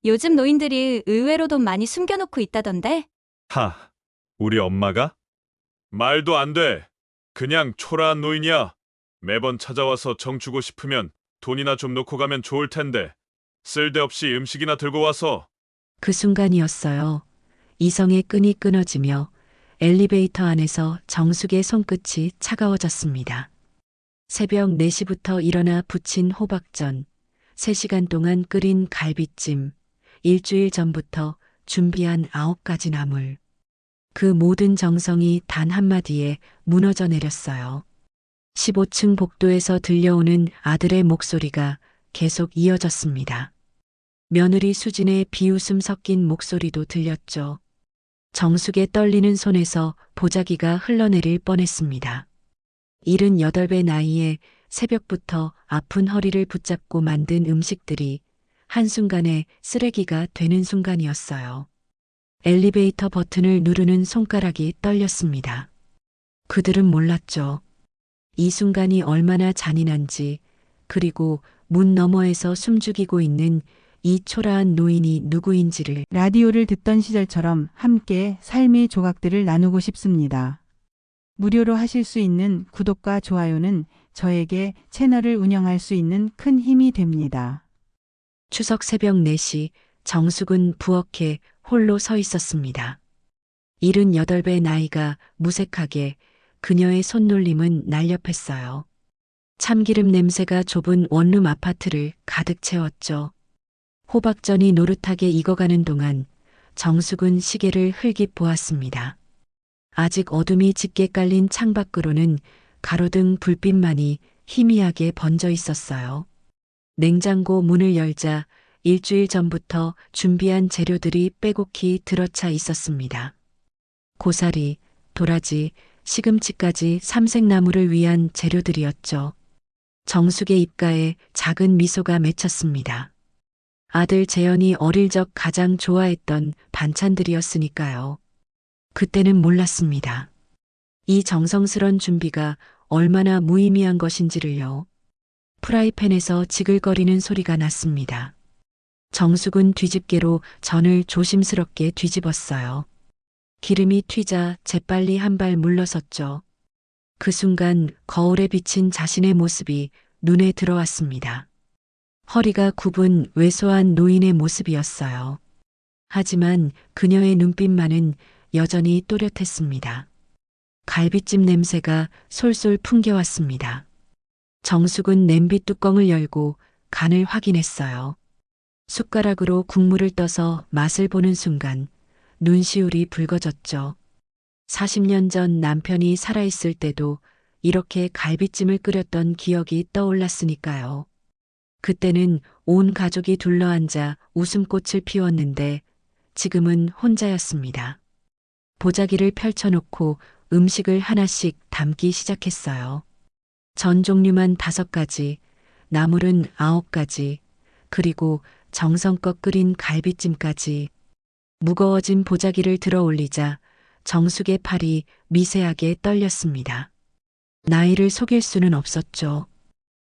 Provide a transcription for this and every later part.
요즘 노인들이 의외로 돈 많이 숨겨놓고 있다던데? 하, 우리 엄마가? 말도 안 돼. 그냥 초라한 노인이야. 매번 찾아와서 정 주고 싶으면 돈이나 좀 놓고 가면 좋을 텐데. 쓸데없이 음식이나 들고 와서. 그 순간이었어요. 이성의 끈이 끊어지며 엘리베이터 안에서 정숙의 손끝이 차가워졌습니다. 새벽 4시부터 일어나 부친 호박전, 3시간 동안 끓인 갈비찜, 일주일 전부터 준비한 9가지 나물. 그 모든 정성이 단 한마디에 무너져 내렸어요. 15층 복도에서 들려오는 아들의 목소리가 계속 이어졌습니다. 며느리 수진의 비웃음 섞인 목소리도 들렸죠. 정숙의 떨리는 손에서 보자기가 흘러내릴 뻔했습니다. 78배 나이에 새벽부터 아픈 허리를 붙잡고 만든 음식들이 한순간에 쓰레기가 되는 순간이었어요. 엘리베이터 버튼을 누르는 손가락이 떨렸습니다. 그들은 몰랐죠. 이 순간이 얼마나 잔인한지, 그리고 문 너머에서 숨죽이고 있는 이 초라한 노인이 누구인지를. 라디오를 듣던 시절처럼 함께 삶의 조각들을 나누고 싶습니다. 무료로 하실 수 있는 구독과 좋아요는 저에게 채널을 운영할 수 있는 큰 힘이 됩니다. 추석 새벽 4시 정숙은 부엌에 홀로 서 있었습니다. 78배 나이가 무색하게 그녀의 손놀림은 날렵했어요. 참기름 냄새가 좁은 원룸 아파트를 가득 채웠죠. 호박전이 노릇하게 익어가는 동안 정숙은 시계를 흘깃 보았습니다. 아직 어둠이 짙게 깔린 창밖으로는 가로등 불빛만이 희미하게 번져 있었어요. 냉장고 문을 열자 일주일 전부터 준비한 재료들이 빼곡히 들어차 있었습니다. 고사리, 도라지, 시금치까지 삼색나물을 위한 재료들이었죠. 정숙의 입가에 작은 미소가 맺혔습니다. 아들 재현이 어릴 적 가장 좋아했던 반찬들이었으니까요. 그때는 몰랐습니다. 이 정성스런 준비가 얼마나 무의미한 것인지를요. 프라이팬에서 지글거리는 소리가 났습니다. 정숙은 뒤집개로 전을 조심스럽게 뒤집었어요. 기름이 튀자 재빨리 한 발 물러섰죠. 그 순간 거울에 비친 자신의 모습이 눈에 들어왔습니다. 허리가 굽은 왜소한 노인의 모습이었어요. 하지만 그녀의 눈빛만은 여전히 또렷했습니다. 갈비찜 냄새가 솔솔 풍겨왔습니다. 정숙은 냄비 뚜껑을 열고 간을 확인했어요. 숟가락으로 국물을 떠서 맛을 보는 순간 눈시울이 붉어졌죠. 40년 전 남편이 살아있을 때도 이렇게 갈비찜을 끓였던 기억이 떠올랐으니까요. 그때는 온 가족이 둘러앉아 웃음꽃을 피웠는데 지금은 혼자였습니다. 보자기를 펼쳐놓고 음식을 하나씩 담기 시작했어요. 전 종류만 5가지, 나물은 9가지, 그리고 정성껏 끓인 갈비찜까지. 무거워진 보자기를 들어 올리자 정숙의 팔이 미세하게 떨렸습니다. 나이를 속일 수는 없었죠.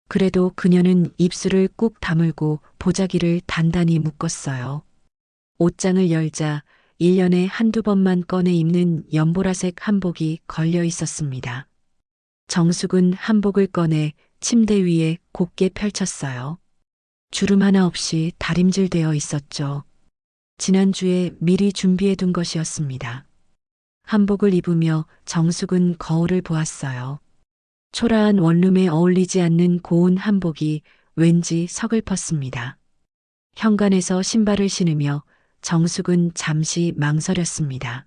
그래도 그녀는 입술을 꾹 다물고 보자기를 단단히 묶었어요. 옷장을 열자 1년에 한두 번만 꺼내 입는 연보라색 한복이 걸려 있었습니다. 정숙은 한복을 꺼내 침대 위에 곱게 펼쳤어요. 주름 하나 없이 다림질되어 있었죠. 지난주에 미리 준비해 둔 것이었습니다. 한복을 입으며 정숙은 거울을 보았어요. 초라한 원룸에 어울리지 않는 고운 한복이 왠지 서글펐습니다. 현관에서 신발을 신으며 정숙은 잠시 망설였습니다.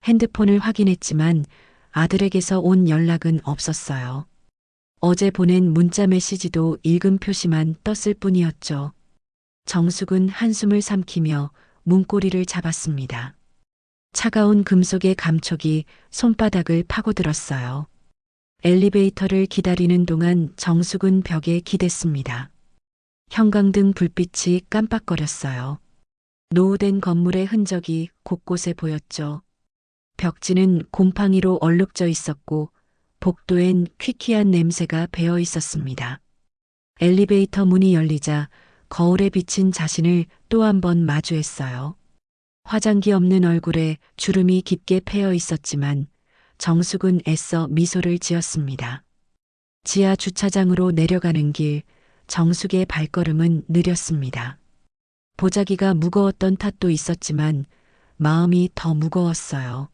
핸드폰을 확인했지만 아들에게서 온 연락은 없었어요. 어제 보낸 문자 메시지도 읽은 표시만 떴을 뿐이었죠. 정숙은 한숨을 삼키며 문고리를 잡았습니다. 차가운 금속의 감촉이 손바닥을 파고들었어요. 엘리베이터를 기다리는 동안 정숙은 벽에 기댔습니다. 형광등 불빛이 깜빡거렸어요. 노후된 건물의 흔적이 곳곳에 보였죠. 벽지는 곰팡이로 얼룩져 있었고 복도엔 퀴퀴한 냄새가 배어 있었습니다. 엘리베이터 문이 열리자 거울에 비친 자신을 또 한 번 마주했어요. 화장기 없는 얼굴에 주름이 깊게 패여 있었지만 정숙은 애써 미소를 지었습니다. 지하 주차장으로 내려가는 길, 정숙의 발걸음은 느렸습니다. 보자기가 무거웠던 탓도 있었지만 마음이 더 무거웠어요.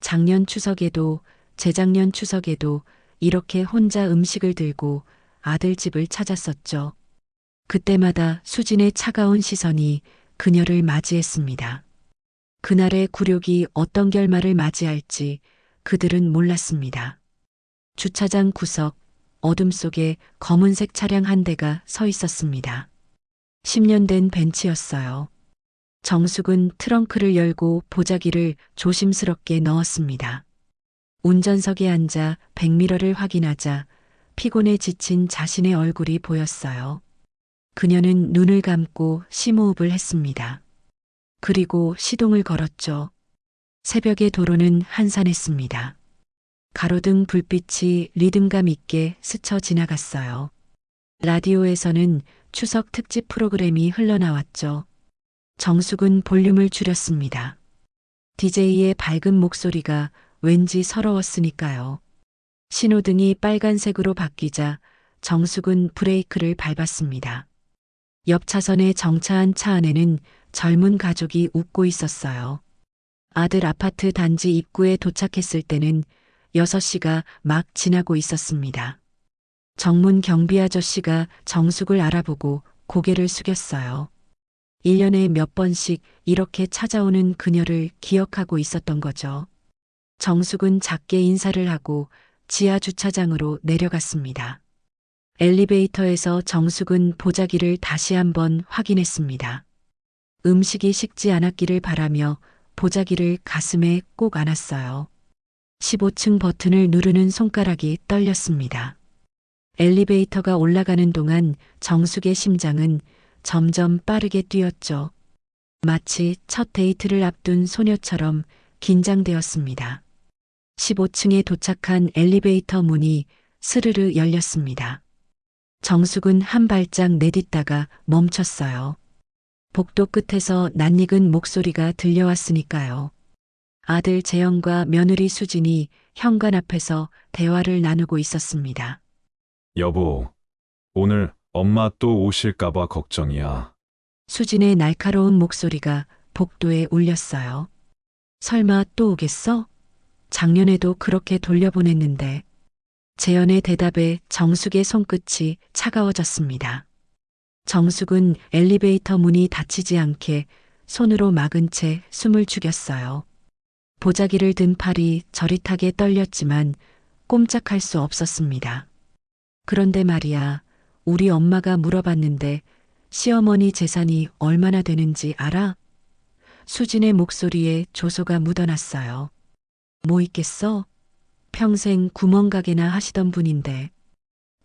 작년 추석에도 재작년 추석에도 이렇게 혼자 음식을 들고 아들 집을 찾았었죠. 그때마다 수진의 차가운 시선이 그녀를 맞이했습니다. 그날의 굴욕이 어떤 결말을 맞이할지 그들은 몰랐습니다. 주차장 구석, 어둠 속에 검은색 차량 한 대가 서 있었습니다. 10년 된 벤츠였어요. 정숙은 트렁크를 열고 보자기를 조심스럽게 넣었습니다. 운전석에 앉아 백미러를 확인하자 피곤에 지친 자신의 얼굴이 보였어요. 그녀는 눈을 감고 심호흡을 했습니다. 그리고 시동을 걸었죠. 새벽의 도로는 한산했습니다. 가로등 불빛이 리듬감 있게 스쳐 지나갔어요. 라디오에서는 추석 특집 프로그램이 흘러나왔죠. 정숙은 볼륨을 줄였습니다. DJ의 밝은 목소리가 왠지 서러웠으니까요. 신호등이 빨간색으로 바뀌자 정숙은 브레이크를 밟았습니다. 옆 차선에 정차한 차 안에는 젊은 가족이 웃고 있었어요. 아들 아파트 단지 입구에 도착했을 때는 6시가 막 지나고 있었습니다. 정문 경비 아저씨가 정숙을 알아보고 고개를 숙였어요. 1년에 몇 번씩 이렇게 찾아오는 그녀를 기억하고 있었던 거죠. 정숙은 작게 인사를 하고 지하 주차장으로 내려갔습니다. 엘리베이터에서 정숙은 보자기를 다시 한번 확인했습니다. 음식이 식지 않았기를 바라며 보자기를 가슴에 꼭 안았어요. 15층 버튼을 누르는 손가락이 떨렸습니다. 엘리베이터가 올라가는 동안 정숙의 심장은 점점 빠르게 뛰었죠. 마치 첫 데이트를 앞둔 소녀처럼 긴장되었습니다. 15층에 도착한 엘리베이터 문이 스르르 열렸습니다. 정숙은 한 발짝 내딛다가 멈췄어요. 복도 끝에서 낯익은 목소리가 들려왔으니까요. 아들 재영과 며느리 수진이 현관 앞에서 대화를 나누고 있었습니다. 여보, 오늘 엄마 또 오실까봐 걱정이야. 수진의 날카로운 목소리가 복도에 울렸어요. 설마 또 오겠어? 작년에도 그렇게 돌려보냈는데. 재현의 대답에 정숙의 손끝이 차가워졌습니다. 정숙은 엘리베이터 문이 닫히지 않게 손으로 막은 채 숨을 죽였어요. 보자기를 든 팔이 저릿하게 떨렸지만 꼼짝할 수 없었습니다. 그런데 말이야, 우리 엄마가 물어봤는데 시어머니 재산이 얼마나 되는지 알아? 수진의 목소리에 조소가 묻어났어요. 뭐 있겠어? 평생 구멍가게나 하시던 분인데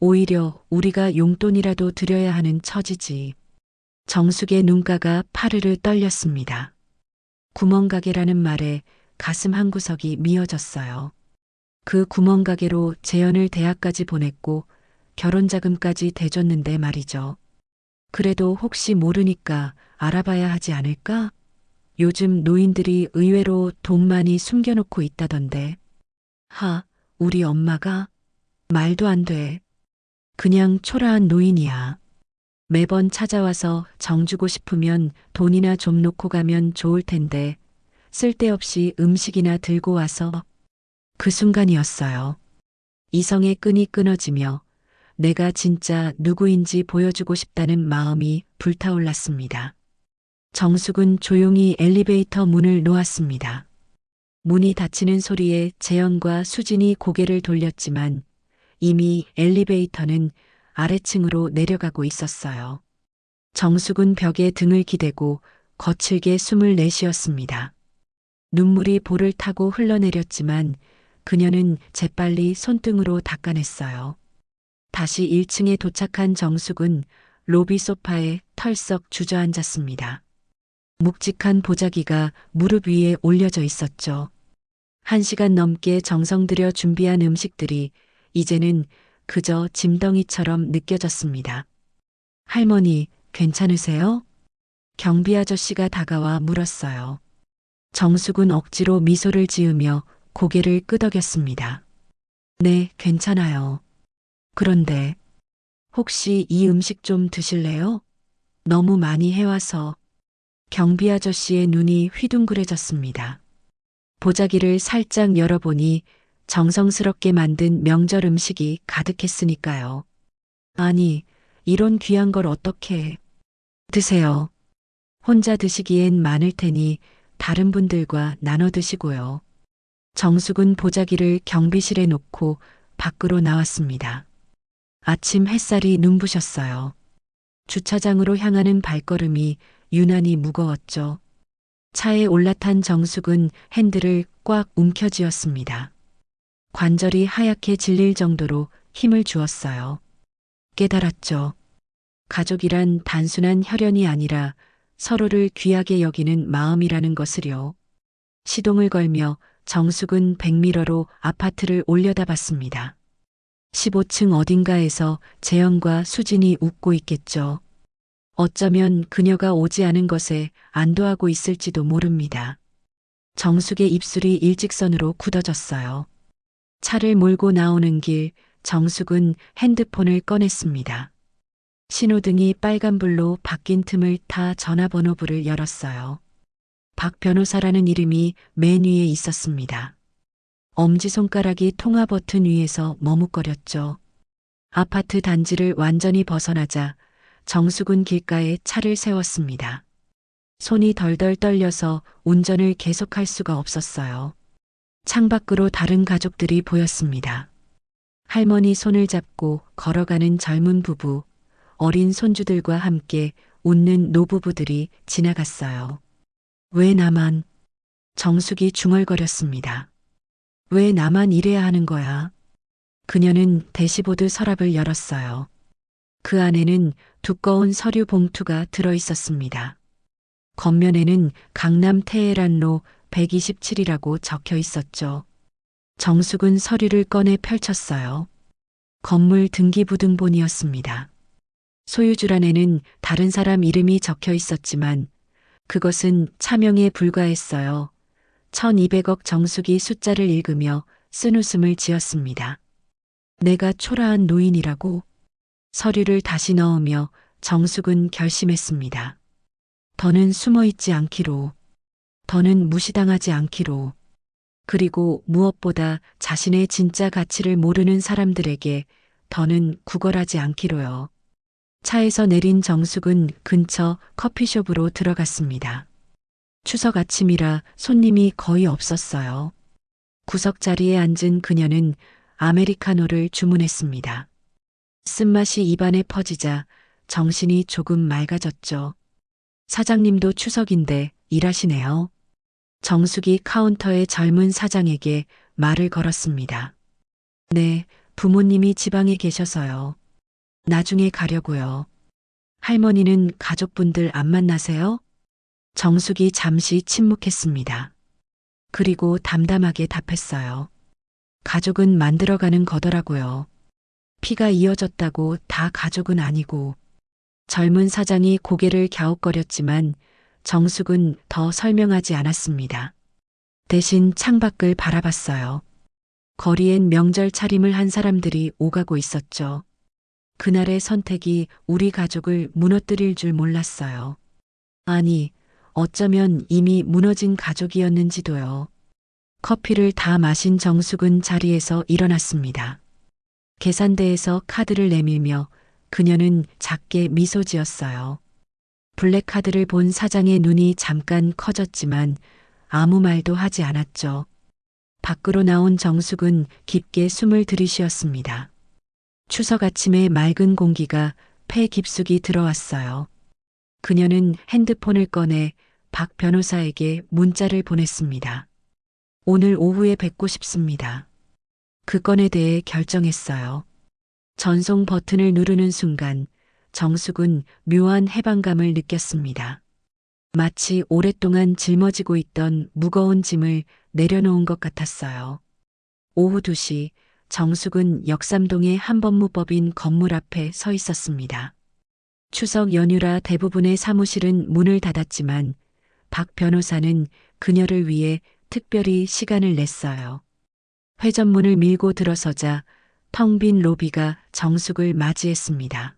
오히려 우리가 용돈이라도 드려야 하는 처지지. 정숙의 눈가가 파르르 떨렸습니다. 구멍가게라는 말에 가슴 한구석이 미어졌어요. 그 구멍가게로 재현을 대학까지 보냈고 결혼자금까지 대줬는데 말이죠. 그래도 혹시 모르니까 알아봐야 하지 않을까? 요즘 노인들이 의외로 돈 많이 숨겨놓고 있다던데. 우리 엄마가? 말도 안 돼. 그냥 초라한 노인이야. 매번 찾아와서 정 주고 싶으면 돈이나 좀 놓고 가면 좋을 텐데 쓸데없이 음식이나 들고 와서. 그 순간이었어요. 이성의 끈이 끊어지며 내가 진짜 누구인지 보여주고 싶다는 마음이 불타올랐습니다. 정숙은 조용히 엘리베이터 문을 놓았습니다. 문이 닫히는 소리에 재현과 수진이 고개를 돌렸지만 이미 엘리베이터는 아래층으로 내려가고 있었어요. 정숙은 벽에 등을 기대고 거칠게 숨을 내쉬었습니다. 눈물이 볼을 타고 흘러내렸지만 그녀는 재빨리 손등으로 닦아냈어요. 다시 1층에 도착한 정숙은 로비 소파에 털썩 주저앉았습니다. 묵직한 보자기가 무릎 위에 올려져 있었죠. 1시간 넘게 정성 들여 준비한 음식들이 이제는 그저 짐덩이처럼 느껴졌습니다. 할머니, 괜찮으세요? 경비 아저씨가 다가와 물었어요. 정숙은 억지로 미소를 지으며 고개를 끄덕였습니다. 네, 괜찮아요. 그런데 혹시 이 음식 좀 드실래요? 너무 많이 해와서. 경비 아저씨의 눈이 휘둥그레졌습니다. 보자기를 살짝 열어보니 정성스럽게 만든 명절 음식이 가득했으니까요. 아니, 이런 귀한 걸 어떻게 드세요? 혼자 드시기엔 많을 테니 다른 분들과 나눠 드시고요. 정숙은 보자기를 경비실에 놓고 밖으로 나왔습니다. 아침 햇살이 눈부셨어요. 주차장으로 향하는 발걸음이 유난히 무거웠죠. 차에 올라탄 정숙은 핸들을 꽉 움켜쥐었습니다. 관절이 하얗게 질릴 정도로 힘을 주었어요. 깨달았죠. 가족이란 단순한 혈연이 아니라 서로를 귀하게 여기는 마음이라는 것을요. 시동을 걸며 정숙은 백미러로 아파트를 올려다봤습니다. 15층 어딘가에서 재영과 수진이 웃고 있겠죠. 어쩌면 그녀가 오지 않은 것에 안도하고 있을지도 모릅니다. 정숙의 입술이 일직선으로 굳어졌어요. 차를 몰고 나오는 길, 정숙은 핸드폰을 꺼냈습니다. 신호등이 빨간불로 바뀐 틈을 타 전화번호부를 열었어요. 박 변호사라는 이름이 맨 위에 있었습니다. 엄지손가락이 통화 버튼 위에서 머뭇거렸죠. 아파트 단지를 완전히 벗어나자 정숙은 길가에 차를 세웠습니다. 손이 덜덜 떨려서 운전을 계속할 수가 없었어요. 창밖으로 다른 가족들이 보였습니다. 할머니 손을 잡고 걸어가는 젊은 부부, 어린 손주들과 함께 웃는 노부부들이 지나갔어요. 왜 나만? 정숙이 중얼거렸습니다. 왜 나만 이래야 하는 거야? 그녀는 대시보드 서랍을 열었어요. 그 안에는 두꺼운 서류 봉투가 들어 있었습니다. 겉면에는 강남 테헤란로 127이라고 적혀 있었죠. 정숙은 서류를 꺼내 펼쳤어요. 건물 등기부등본이었습니다. 소유주란에는 다른 사람 이름이 적혀 있었지만 그것은 차명에 불과했어요. 1200억. 정숙이 숫자를 읽으며 쓴웃음을 지었습니다. 내가 초라한 노인이라고? 서류를 다시 넣으며 정숙은 결심했습니다. 더는 숨어있지 않기로. 더는 무시당하지 않기로. 그리고 무엇보다 자신의 진짜 가치를 모르는 사람들에게 더는 구걸하지 않기로요. 차에서 내린 정숙은 근처 커피숍으로 들어갔습니다. 추석 아침이라 손님이 거의 없었어요. 구석자리에 앉은 그녀는 아메리카노를 주문했습니다. 쓴맛이 입안에 퍼지자 정신이 조금 맑아졌죠. 사장님도 추석인데 일하시네요. 정숙이 카운터의 젊은 사장에게 말을 걸었습니다. 네, 부모님이 지방에 계셔서요. 나중에 가려고요. 할머니는 가족분들 안 만나세요? 정숙이 잠시 침묵했습니다. 그리고 담담하게 답했어요. 가족은 만들어가는 거더라고요. 피가 이어졌다고 다 가족은 아니고. 젊은 사장이 고개를 갸웃거렸지만 정숙은 더 설명하지 않았습니다. 대신 창밖을 바라봤어요. 거리엔 명절 차림을 한 사람들이 오가고 있었죠. 그날의 선택이 우리 가족을 무너뜨릴 줄 몰랐어요. 아니, 어쩌면 이미 무너진 가족이었는지도요. 커피를 다 마신 정숙은 자리에서 일어났습니다. 계산대에서 카드를 내밀며 그녀는 작게 미소 지었어요. 블랙카드를 본 사장의 눈이 잠깐 커졌지만 아무 말도 하지 않았죠. 밖으로 나온 정숙은 깊게 숨을 들이쉬었습니다. 추석 아침에 맑은 공기가 폐 깊숙이 들어왔어요. 그녀는 핸드폰을 꺼내 박 변호사에게 문자를 보냈습니다. 오늘 오후에 뵙고 싶습니다. 그 건에 대해 결정했어요. 전송 버튼을 누르는 순간 정숙은 묘한 해방감을 느꼈습니다. 마치 오랫동안 짊어지고 있던 무거운 짐을 내려놓은 것 같았어요. 오후 2시 정숙은 역삼동의 한법무법인 건물 앞에 서 있었습니다. 추석 연휴라 대부분의 사무실은 문을 닫았지만 박 변호사는 그녀를 위해 특별히 시간을 냈어요. 회전문을 밀고 들어서자 텅 빈 로비가 정숙을 맞이했습니다.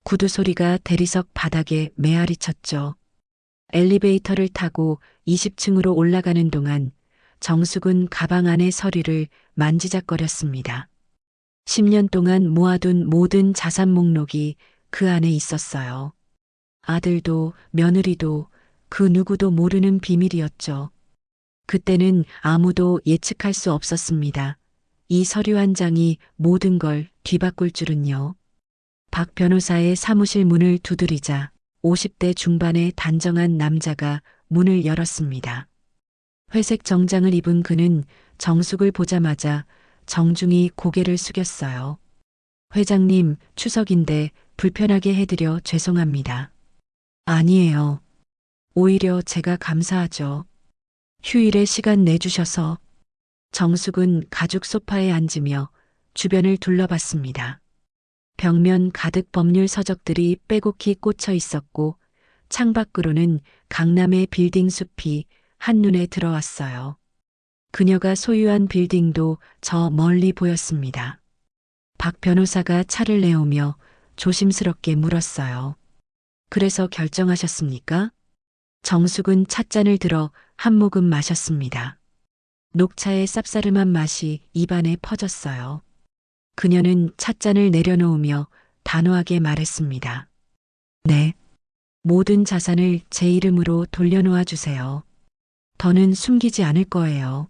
구두 소리가 대리석 바닥에 메아리 쳤죠. 엘리베이터를 타고 20층으로 올라가는 동안 정숙은 가방 안의 서류를 만지작거렸습니다. 10년 동안 모아둔 모든 자산 목록이 그 안에 있었어요. 아들도 며느리도 그 누구도 모르는 비밀이었죠. 그때는 아무도 예측할 수 없었습니다. 이 서류 한 장이 모든 걸 뒤바꿀 줄은요. 박 변호사의 사무실 문을 두드리자 50대 중반의 단정한 남자가 문을 열었습니다. 회색 정장을 입은 그는 정숙을 보자마자 정중히 고개를 숙였어요. 회장님, 추석인데 불편하게 해드려 죄송합니다. 아니에요. 오히려 제가 감사하죠. 휴일에 시간 내주셔서. 정숙은 가죽 소파에 앉으며 주변을 둘러봤습니다. 벽면 가득 법률 서적들이 빼곡히 꽂혀 있었고 창밖으로는 강남의 빌딩 숲이 한눈에 들어왔어요. 그녀가 소유한 빌딩도 저 멀리 보였습니다. 박 변호사가 차를 내오며 조심스럽게 물었어요. 그래서 결정하셨습니까? 정숙은 찻잔을 들어 한 모금 마셨습니다. 녹차의 쌉싸름한 맛이 입안에 퍼졌어요. 그녀는 찻잔을 내려놓으며 단호하게 말했습니다. 네. 모든 자산을 제 이름으로 돌려놓아 주세요. 더는 숨기지 않을 거예요.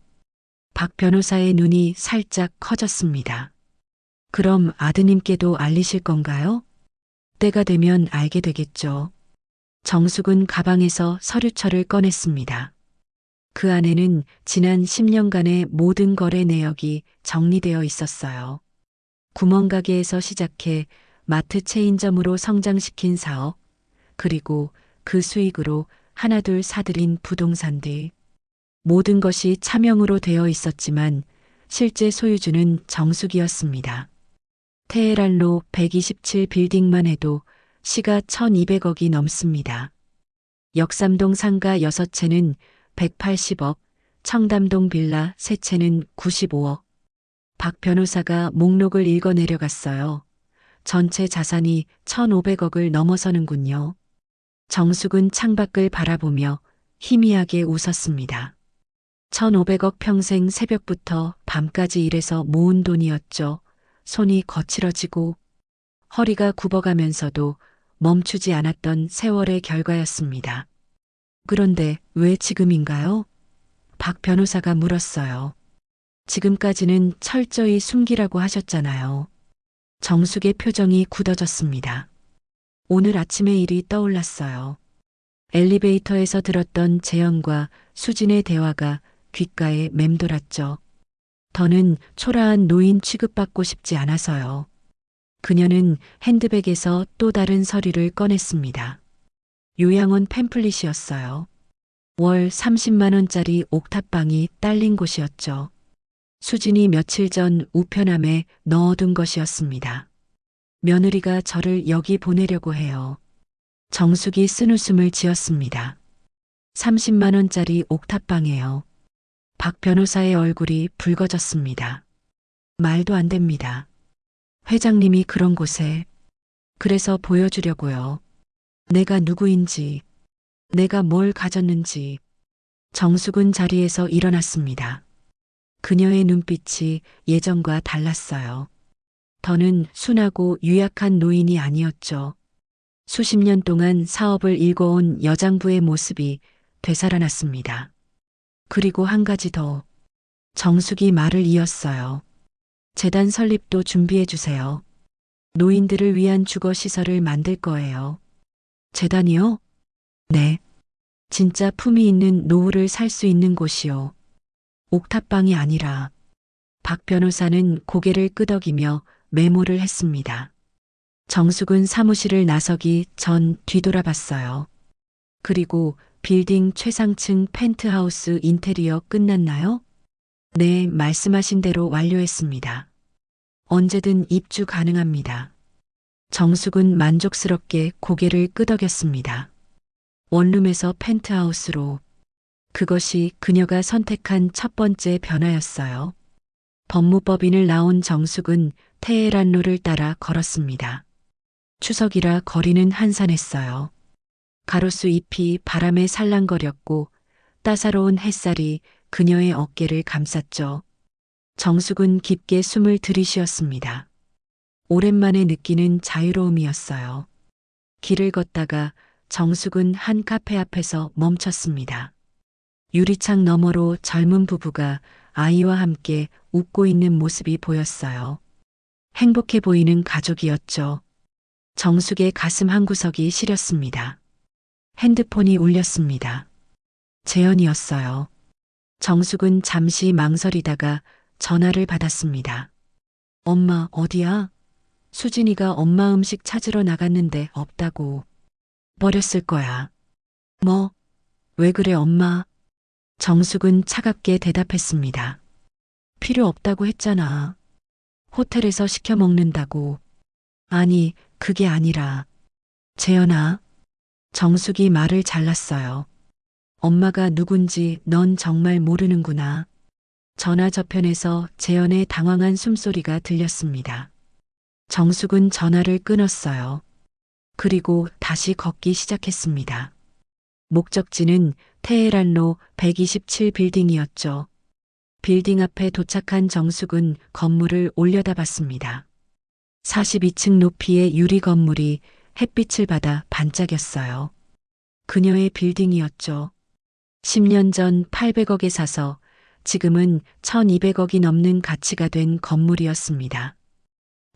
박 변호사의 눈이 살짝 커졌습니다. 그럼 아드님께도 알리실 건가요? 때가 되면 알게 되겠죠. 정숙은 가방에서 서류철을 꺼냈습니다. 그 안에는 지난 10년간의 모든 거래 내역이 정리되어 있었어요. 구멍가게에서 시작해 마트 체인점으로 성장시킨 사업, 그리고 그 수익으로 하나둘 사들인 부동산들. 모든 것이 차명으로 되어 있었지만 실제 소유주는 정숙이었습니다. 테헤란로 127 빌딩만 해도 시가 1200억이 넘습니다. 역삼동 상가 6채는 180억, 청담동 빌라 3채는 95억. 박 변호사가 목록을 읽어 내려갔어요. 전체 자산이 1500억을 넘어서는군요. 정숙은 창밖을 바라보며 희미하게 웃었습니다. 1500억 평생 새벽부터 밤까지 일해서 모은 돈이었죠. 손이 거칠어지고 허리가 굽어가면서도 멈추지 않았던 세월의 결과였습니다. 그런데 왜 지금인가요? 박 변호사가 물었어요. 지금까지는 철저히 숨기라고 하셨잖아요. 정숙의 표정이 굳어졌습니다. 오늘 아침의 일이 떠올랐어요. 엘리베이터에서 들었던 재현과 수진의 대화가 귓가에 맴돌았죠. 더는 초라한 노인 취급받고 싶지 않아서요. 그녀는 핸드백에서 또 다른 서류를 꺼냈습니다. 요양원 팸플릿이었어요. 월 30만 원짜리 옥탑방이 딸린 곳이었죠. 수진이 며칠 전 우편함에 넣어둔 것이었습니다. 며느리가 저를 여기 보내려고 해요. 정숙이 쓴웃음을 지었습니다. 30만 원짜리 옥탑방에요. 박 변호사의 얼굴이 붉어졌습니다. 말도 안 됩니다. 회장님이 그런 곳에. 그래서 보여주려고요. 내가 누구인지, 내가 뭘 가졌는지. 정숙은 자리에서 일어났습니다. 그녀의 눈빛이 예전과 달랐어요. 더는 순하고 유약한 노인이 아니었죠. 수십 년 동안 사업을 일궈온 여장부의 모습이 되살아났습니다. 그리고 한 가지 더. 정숙이 말을 이었어요. 재단 설립도 준비해 주세요. 노인들을 위한 주거시설을 만들 거예요. 재단이요? 네. 진짜 품위 있는 노후를 살 수 있는 곳이요. 옥탑방이 아니라. 박 변호사는 고개를 끄덕이며 메모를 했습니다. 정숙은 사무실을 나서기 전 뒤돌아봤어요. 그리고 빌딩 최상층 펜트하우스 인테리어 끝났나요? 네, 말씀하신 대로 완료했습니다. 언제든 입주 가능합니다. 정숙은 만족스럽게 고개를 끄덕였습니다. 원룸에서 펜트하우스로. 그것이 그녀가 선택한 첫 번째 변화였어요. 법무법인을 나온 정숙은 테헤란로를 따라 걸었습니다. 추석이라 거리는 한산했어요. 가로수 잎이 바람에 살랑거렸고 따사로운 햇살이 그녀의 어깨를 감쌌죠. 정숙은 깊게 숨을 들이쉬었습니다. 오랜만에 느끼는 자유로움이었어요. 길을 걷다가 정숙은 한 카페 앞에서 멈췄습니다. 유리창 너머로 젊은 부부가 아이와 함께 웃고 있는 모습이 보였어요. 행복해 보이는 가족이었죠. 정숙의 가슴 한구석이 시렸습니다. 핸드폰이 울렸습니다. 재현이었어요. 정숙은 잠시 망설이다가 전화를 받았습니다. 엄마, 어디야? 수진이가 엄마 음식 찾으러 나갔는데 없다고. 버렸을 거야. 뭐? 왜 그래, 엄마? 정숙은 차갑게 대답했습니다. 필요 없다고 했잖아. 호텔에서 시켜 먹는다고. 아니, 그게 아니라. 재현아. 정숙이 말을 잘랐어요. 엄마가 누군지 넌 정말 모르는구나. 전화 저편에서 재현의 당황한 숨소리가 들렸습니다. 정숙은 전화를 끊었어요. 그리고 다시 걷기 시작했습니다. 목적지는 테헤란로 127빌딩이었죠. 빌딩 앞에 도착한 정숙은 건물을 올려다봤습니다. 42층 높이의 유리 건물이 햇빛을 받아 반짝였어요. 그녀의 빌딩이었죠. 10년 전 800억에 사서 지금은 1200억이 넘는 가치가 된 건물이었습니다.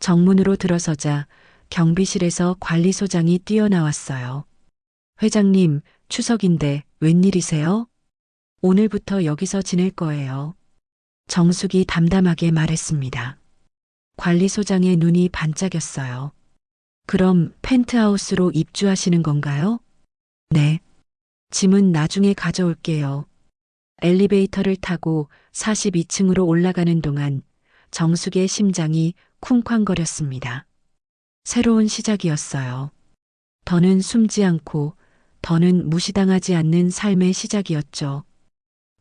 정문으로 들어서자 경비실에서 관리소장이 뛰어나왔어요. 회장님, 추석인데 웬일이세요? 오늘부터 여기서 지낼 거예요. 정숙이 담담하게 말했습니다. 관리소장의 눈이 반짝였어요. 그럼 펜트하우스로 입주하시는 건가요? 네. 짐은 나중에 가져올게요. 엘리베이터를 타고 42층으로 올라가는 동안 정숙의 심장이 쿵쾅거렸습니다. 새로운 시작이었어요. 더는 숨지 않고 더는 무시당하지 않는 삶의 시작이었죠.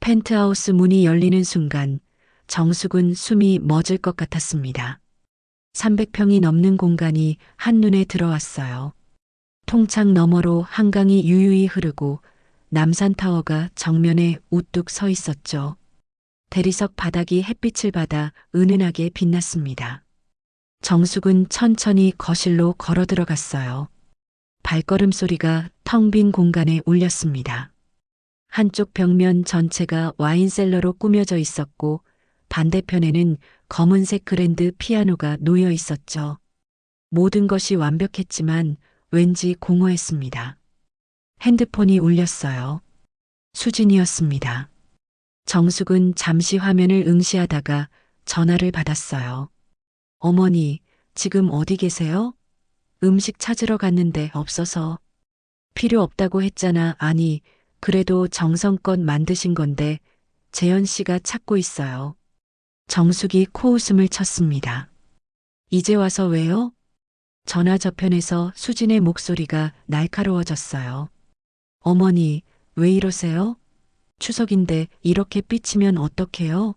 펜트하우스 문이 열리는 순간 정숙은 숨이 멎을 것 같았습니다. 300평이 넘는 공간이 한눈에 들어왔어요. 통창 너머로 한강이 유유히 흐르고 남산타워가 정면에 우뚝 서 있었죠. 대리석 바닥이 햇빛을 받아 은은하게 빛났습니다. 정숙은 천천히 거실로 걸어 들어갔어요. 발걸음 소리가 텅 빈 공간에 울렸습니다. 한쪽 벽면 전체가 와인셀러로 꾸며져 있었고 반대편에는 검은색 그랜드 피아노가 놓여 있었죠. 모든 것이 완벽했지만 왠지 공허했습니다. 핸드폰이 울렸어요. 수진이었습니다. 정숙은 잠시 화면을 응시하다가 전화를 받았어요. 어머니, 지금 어디 계세요? 음식 찾으러 갔는데 없어서. 필요 없다고 했잖아. 아니, 그래도 정성껏 만드신 건데 재현 씨가 찾고 있어요. 정숙이 코웃음을 쳤습니다. 이제 와서 왜요? 전화 저편에서 수진의 목소리가 날카로워졌어요. 어머니, 왜 이러세요? 추석인데 이렇게 삐치면 어떡해요?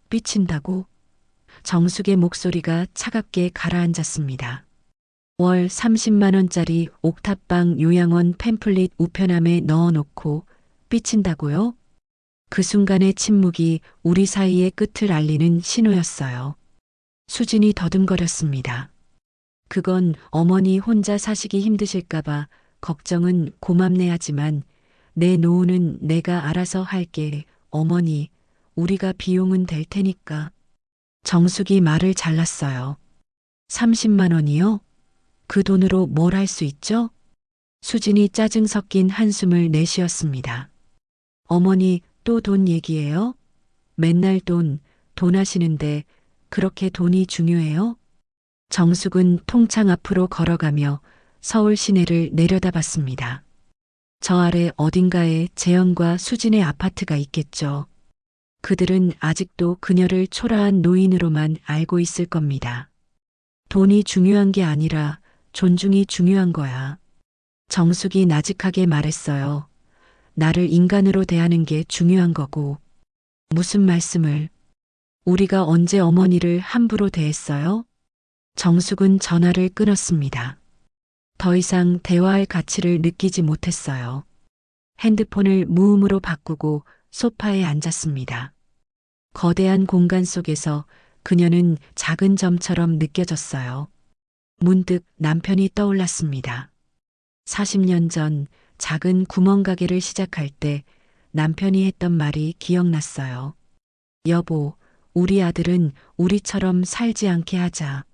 삐친다고? 정숙의 목소리가 차갑게 가라앉았습니다. 월 30만 원짜리 옥탑방 요양원 팸플릿 우편함에 넣어놓고 삐친다고요? 그 순간의 침묵이 우리 사이의 끝을 알리는 신호였어요. 수진이 더듬거렸습니다. 그건 어머니 혼자 사시기 힘드실까봐 걱정은 고맙네 하지만 내 노후는 내가 알아서 할게. 어머니, 우리가 비용은 될 테니까. 정숙이 말을 잘랐어요. 30만 원이요? 그 돈으로 뭘 할 수 있죠? 수진이 짜증 섞인 한숨을 내쉬었습니다. 어머니, 또 돈 얘기해요? 맨날 돈 하시는데 그렇게 돈이 중요해요? 정숙은 통창 앞으로 걸어가며 서울 시내를 내려다봤습니다. 저 아래 어딘가에 재현과 수진의 아파트가 있겠죠. 그들은 아직도 그녀를 초라한 노인으로만 알고 있을 겁니다. 돈이 중요한 게 아니라 존중이 중요한 거야. 정숙이 나직하게 말했어요. 나를 인간으로 대하는 게 중요한 거고. 무슨 말씀을? 우리가 언제 어머니를 함부로 대했어요? 정숙은 전화를 끊었습니다. 더 이상 대화할 가치를 느끼지 못했어요. 핸드폰을 무음으로 바꾸고 소파에 앉았습니다. 거대한 공간 속에서 그녀는 작은 점처럼 느껴졌어요. 문득 남편이 떠올랐습니다. 40년 전 작은 구멍가게를 시작할 때 남편이 했던 말이 기억났어요. 여보, 우리 아들은 우리처럼 살지 않게 하자.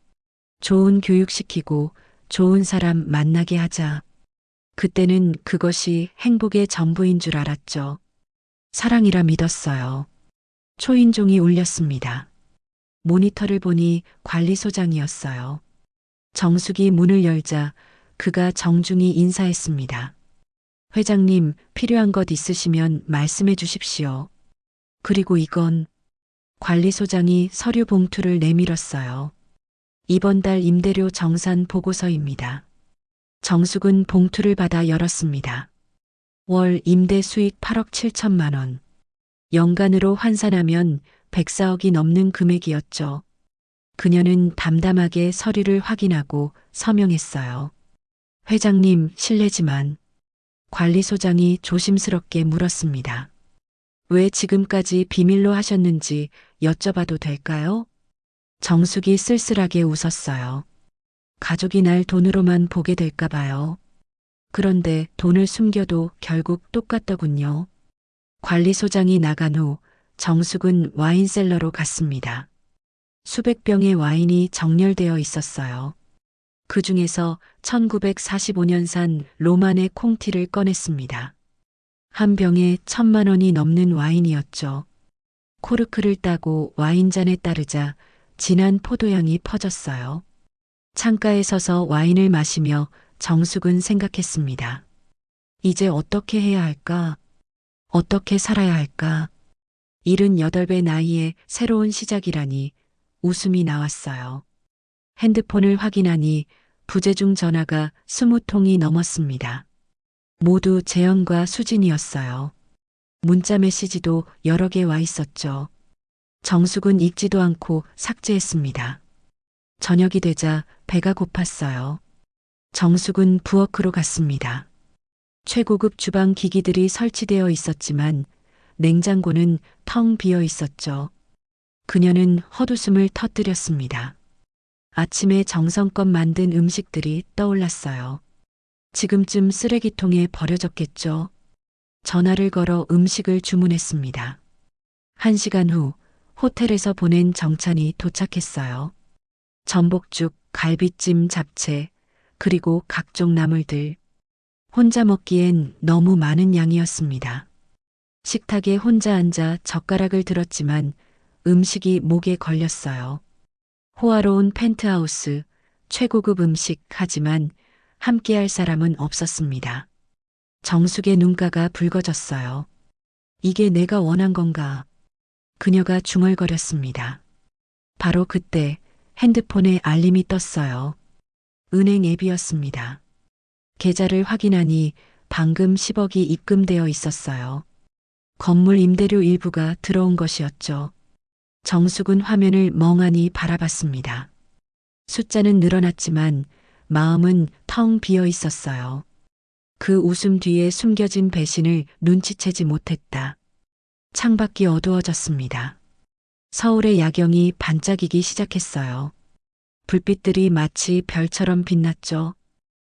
좋은 교육시키고 좋은 사람 만나게 하자. 그때는 그것이 행복의 전부인 줄 알았죠. 사랑이라 믿었어요. 초인종이 울렸습니다. 모니터를 보니 관리소장이었어요. 정숙이 문을 열자 그가 정중히 인사했습니다. 회장님, 필요한 것 있으시면 말씀해 주십시오. 그리고 이건 관리소장이 서류 봉투를 내밀었어요. 이번 달 임대료 정산 보고서입니다. 정숙은 봉투를 받아 열었습니다. 월 임대 수익 8억 7천만 원. 연간으로 환산하면 104억이 넘는 금액이었죠. 그녀는 담담하게 서류를 확인하고 서명했어요. 회장님, 실례지만 관리소장이 조심스럽게 물었습니다. 왜 지금까지 비밀로 하셨는지 여쭤봐도 될까요? 정숙이 쓸쓸하게 웃었어요. 가족이 날 돈으로만 보게 될까 봐요. 그런데 돈을 숨겨도 결국 똑같더군요. 관리소장이 나간 후 정숙은 와인셀러로 갔습니다. 수백 병의 와인이 정렬되어 있었어요. 그 중에서 1945년산 로만의 콩티를 꺼냈습니다. 한 병에 1,000만 원이 넘는 와인이었죠. 코르크를 따고 와인잔에 따르자 진한 포도향이 퍼졌어요. 창가에 서서 와인을 마시며 정숙은 생각했습니다. 이제 어떻게 해야 할까? 어떻게 살아야 할까? 78배 나이에 새로운 시작이라니 웃음이 나왔어요. 핸드폰을 확인하니 부재중 전화가 20통이 넘었습니다. 모두 재현과 수진이었어요. 문자 메시지도 여러 개 와 있었죠. 정숙은 읽지도 않고 삭제했습니다. 저녁이 되자 배가 고팠어요. 정숙은 부엌으로 갔습니다. 최고급 주방 기기들이 설치되어 있었지만 냉장고는 텅 비어 있었죠. 그녀는 헛웃음을 터뜨렸습니다. 아침에 정성껏 만든 음식들이 떠올랐어요. 지금쯤 쓰레기통에 버려졌겠죠. 전화를 걸어 음식을 주문했습니다. 1시간 후 호텔에서 보낸 정찬이 도착했어요. 전복죽, 갈비찜, 잡채, 그리고 각종 나물들. 혼자 먹기엔 너무 많은 양이었습니다. 식탁에 혼자 앉아 젓가락을 들었지만 음식이 목에 걸렸어요. 호화로운 펜트하우스, 최고급 음식 하지만 함께할 사람은 없었습니다. 정숙의 눈가가 붉어졌어요. 이게 내가 원한 건가? 그녀가 중얼거렸습니다. 바로 그때 핸드폰에 알림이 떴어요. 은행 앱이었습니다. 계좌를 확인하니 방금 10억이 입금되어 있었어요. 건물 임대료 일부가 들어온 것이었죠. 정숙은 화면을 멍하니 바라봤습니다. 숫자는 늘어났지만 마음은 텅 비어 있었어요. 그 웃음 뒤에 숨겨진 배신을 눈치채지 못했다. 창밖이 어두워졌습니다. 서울의 야경이 반짝이기 시작했어요. 불빛들이 마치 별처럼 빛났죠.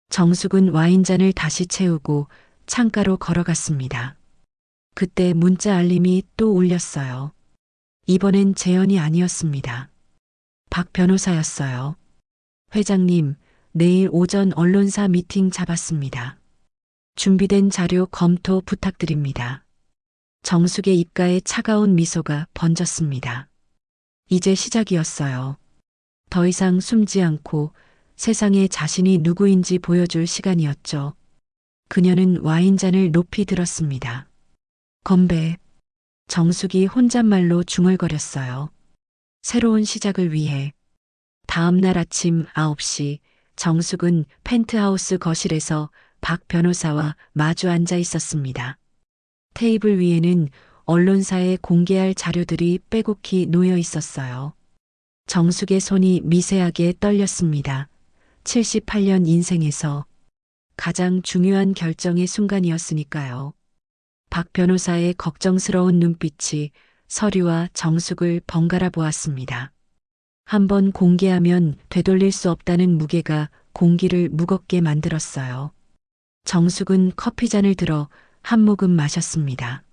정숙은 와인잔을 다시 채우고 창가로 걸어갔습니다. 그때 문자 알림이 또 울렸어요. 이번엔 재현이 아니었습니다. 박 변호사였어요. 회장님, 내일 오전 언론사 미팅 잡았습니다. 준비된 자료 검토 부탁드립니다. 정숙의 입가에 차가운 미소가 번졌습니다. 이제 시작이었어요. 더 이상 숨지 않고 세상에 자신이 누구인지 보여줄 시간이었죠. 그녀는 와인잔을 높이 들었습니다. 건배. 정숙이 혼잣말로 중얼거렸어요. 새로운 시작을 위해. 다음 날 아침 9시 정숙은 펜트하우스 거실에서 박 변호사와 마주 앉아 있었습니다. 테이블 위에는 언론사에 공개할 자료들이 빼곡히 놓여 있었어요. 정숙의 손이 미세하게 떨렸습니다. 78년 인생에서 가장 중요한 결정의 순간이었으니까요. 박 변호사의 걱정스러운 눈빛이 서류와 정숙을 번갈아 보았습니다. 한번 공개하면 되돌릴 수 없다는 무게가 공기를 무겁게 만들었어요. 정숙은 커피잔을 들어 한 모금 마셨습니다.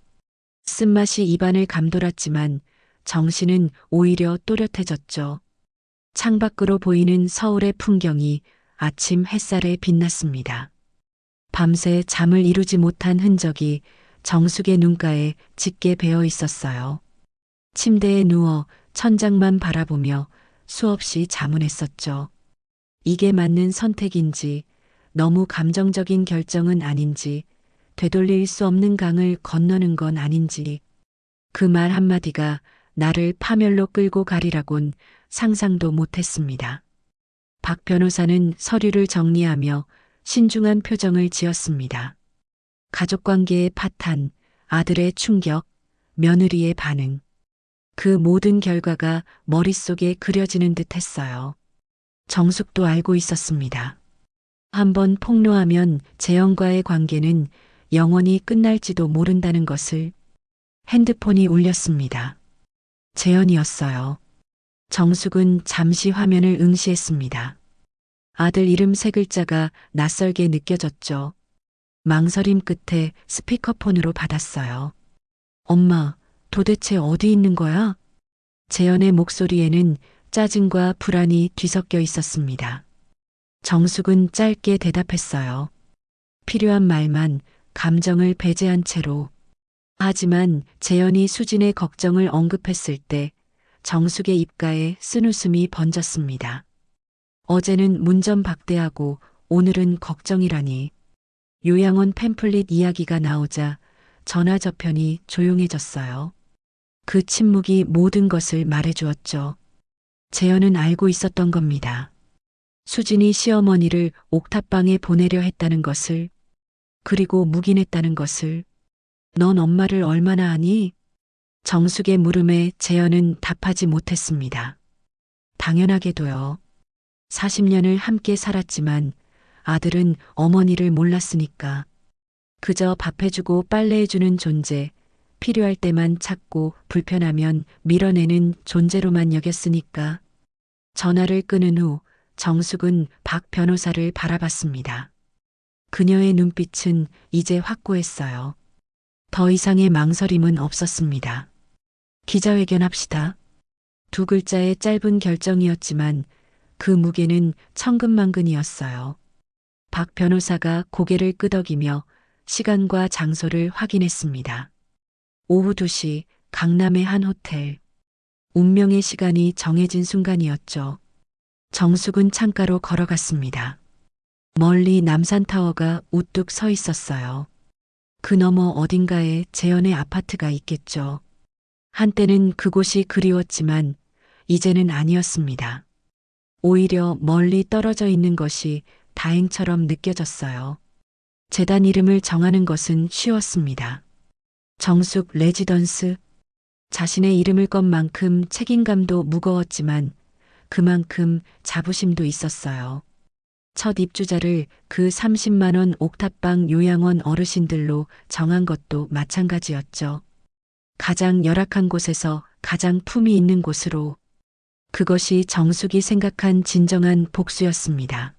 쓴맛이 입안을 감돌았지만 정신은 오히려 또렷해졌죠. 창밖으로 보이는 서울의 풍경이 아침 햇살에 빛났습니다. 밤새 잠을 이루지 못한 흔적이 정숙의 눈가에 짙게 배어 있었어요. 침대에 누워 천장만 바라보며 수없이 자문했었죠. 이게 맞는 선택인지, 너무 감정적인 결정은 아닌지, 되돌릴 수 없는 강을 건너는 건 아닌지, 그 말 한마디가 나를 파멸로 끌고 가리라곤 상상도 못했습니다. 박 변호사는 서류를 정리하며 신중한 표정을 지었습니다. 가족관계의 파탄, 아들의 충격, 며느리의 반응. 그 모든 결과가 머릿속에 그려지는 듯 했어요. 정숙도 알고 있었습니다. 한번 폭로하면 재영과의 관계는 영원히 끝날지도 모른다는 것을. 핸드폰이 울렸습니다. 재현이었어요. 정숙은 잠시 화면을 응시했습니다. 아들 이름 세 글자가 낯설게 느껴졌죠. 망설임 끝에 스피커폰으로 받았어요. 엄마, 도대체 어디 있는 거야? 재현의 목소리에는 짜증과 불안이 뒤섞여 있었습니다. 정숙은 짧게 대답했어요. 필요한 말만, 감정을 배제한 채로. 하지만 재현이 수진의 걱정을 언급했을 때 정숙의 입가에 쓴웃음이 번졌습니다. 어제는 문전박대하고 오늘은 걱정이라니. 요양원 팸플릿 이야기가 나오자 전화 저편이 조용해졌어요. 그 침묵이 모든 것을 말해주었죠. 재현은 알고 있었던 겁니다. 수진이 시어머니를 옥탑방에 보내려 했다는 것을, 그리고 묵인했다는 것을. 넌 엄마를 얼마나 아니? 정숙의 물음에 재현은 답하지 못했습니다. 당연하게도요. 40년을 함께 살았지만 아들은 어머니를 몰랐으니까. 그저 밥해주고 빨래해주는 존재, 필요할 때만 찾고 불편하면 밀어내는 존재로만 여겼으니까. 전화를 끊은 후 정숙은 박 변호사를 바라봤습니다. 그녀의 눈빛은 이제 확고했어요. 더 이상의 망설임은 없었습니다. 기자회견합시다. 두 글자의 짧은 결정이었지만 그 무게는 천근만근이었어요. 박 변호사가 고개를 끄덕이며 시간과 장소를 확인했습니다. 오후 2시 강남의 한 호텔. 운명의 시간이 정해진 순간이었죠. 정숙은 창가로 걸어갔습니다. 멀리 남산타워가 우뚝 서 있었어요. 그 너머 어딘가에 재현의 아파트가 있겠죠. 한때는 그곳이 그리웠지만 이제는 아니었습니다. 오히려 멀리 떨어져 있는 것이 다행처럼 느껴졌어요. 재단 이름을 정하는 것은 쉬웠습니다. 정숙 레지던스. 자신의 이름을 건 만큼 책임감도 무거웠지만 그만큼 자부심도 있었어요. 첫 입주자를 그 30만 원 옥탑방 요양원 어르신들로 정한 것도 마찬가지였죠. 가장 열악한 곳에서 가장 품이 있는 곳으로. 그것이 정숙이 생각한 진정한 복수였습니다.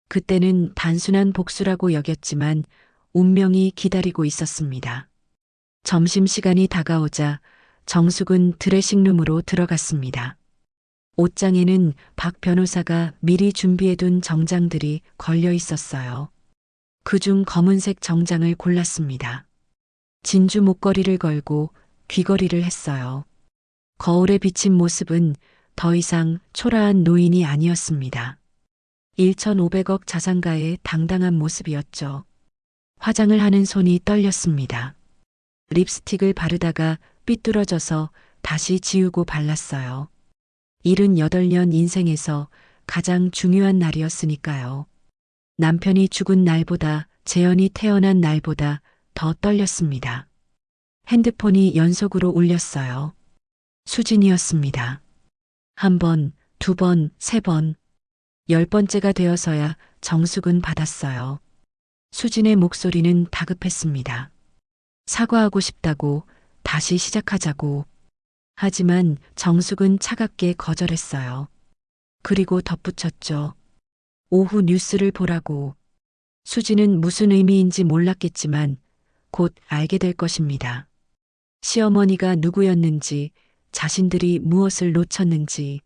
그때는 단순한 복수라고 여겼지만 운명이 기다리고 있었습니다. 점심시간이 다가오자 정숙은 드레싱룸으로 들어갔습니다. 옷장에는 박 변호사가 미리 준비해둔 정장들이 걸려 있었어요. 그중 검은색 정장을 골랐습니다. 진주 목걸이를 걸고 귀걸이를 했어요. 거울에 비친 모습은 더 이상 초라한 노인이 아니었습니다. 1,500억 자산가의 당당한 모습이었죠. 화장을 하는 손이 떨렸습니다. 립스틱을 바르다가 삐뚤어져서 다시 지우고 발랐어요. 78년 인생에서 가장 중요한 날이었으니까요. 남편이 죽은 날보다 재현이 태어난 날보다 더 떨렸습니다. 핸드폰이 연속으로 울렸어요. 수진이었습니다. 한 번, 두 번, 세 번. 10번째가 되어서야 정숙은 받았어요. 수진의 목소리는 다급했습니다. 사과하고 싶다고, 다시 시작하자고. 하지만 정숙은 차갑게 거절했어요. 그리고 덧붙였죠. 오후 뉴스를 보라고. 수진은 무슨 의미인지 몰랐겠지만 곧 알게 될 것입니다. 시어머니가 누구였는지, 자신들이 무엇을 놓쳤는지.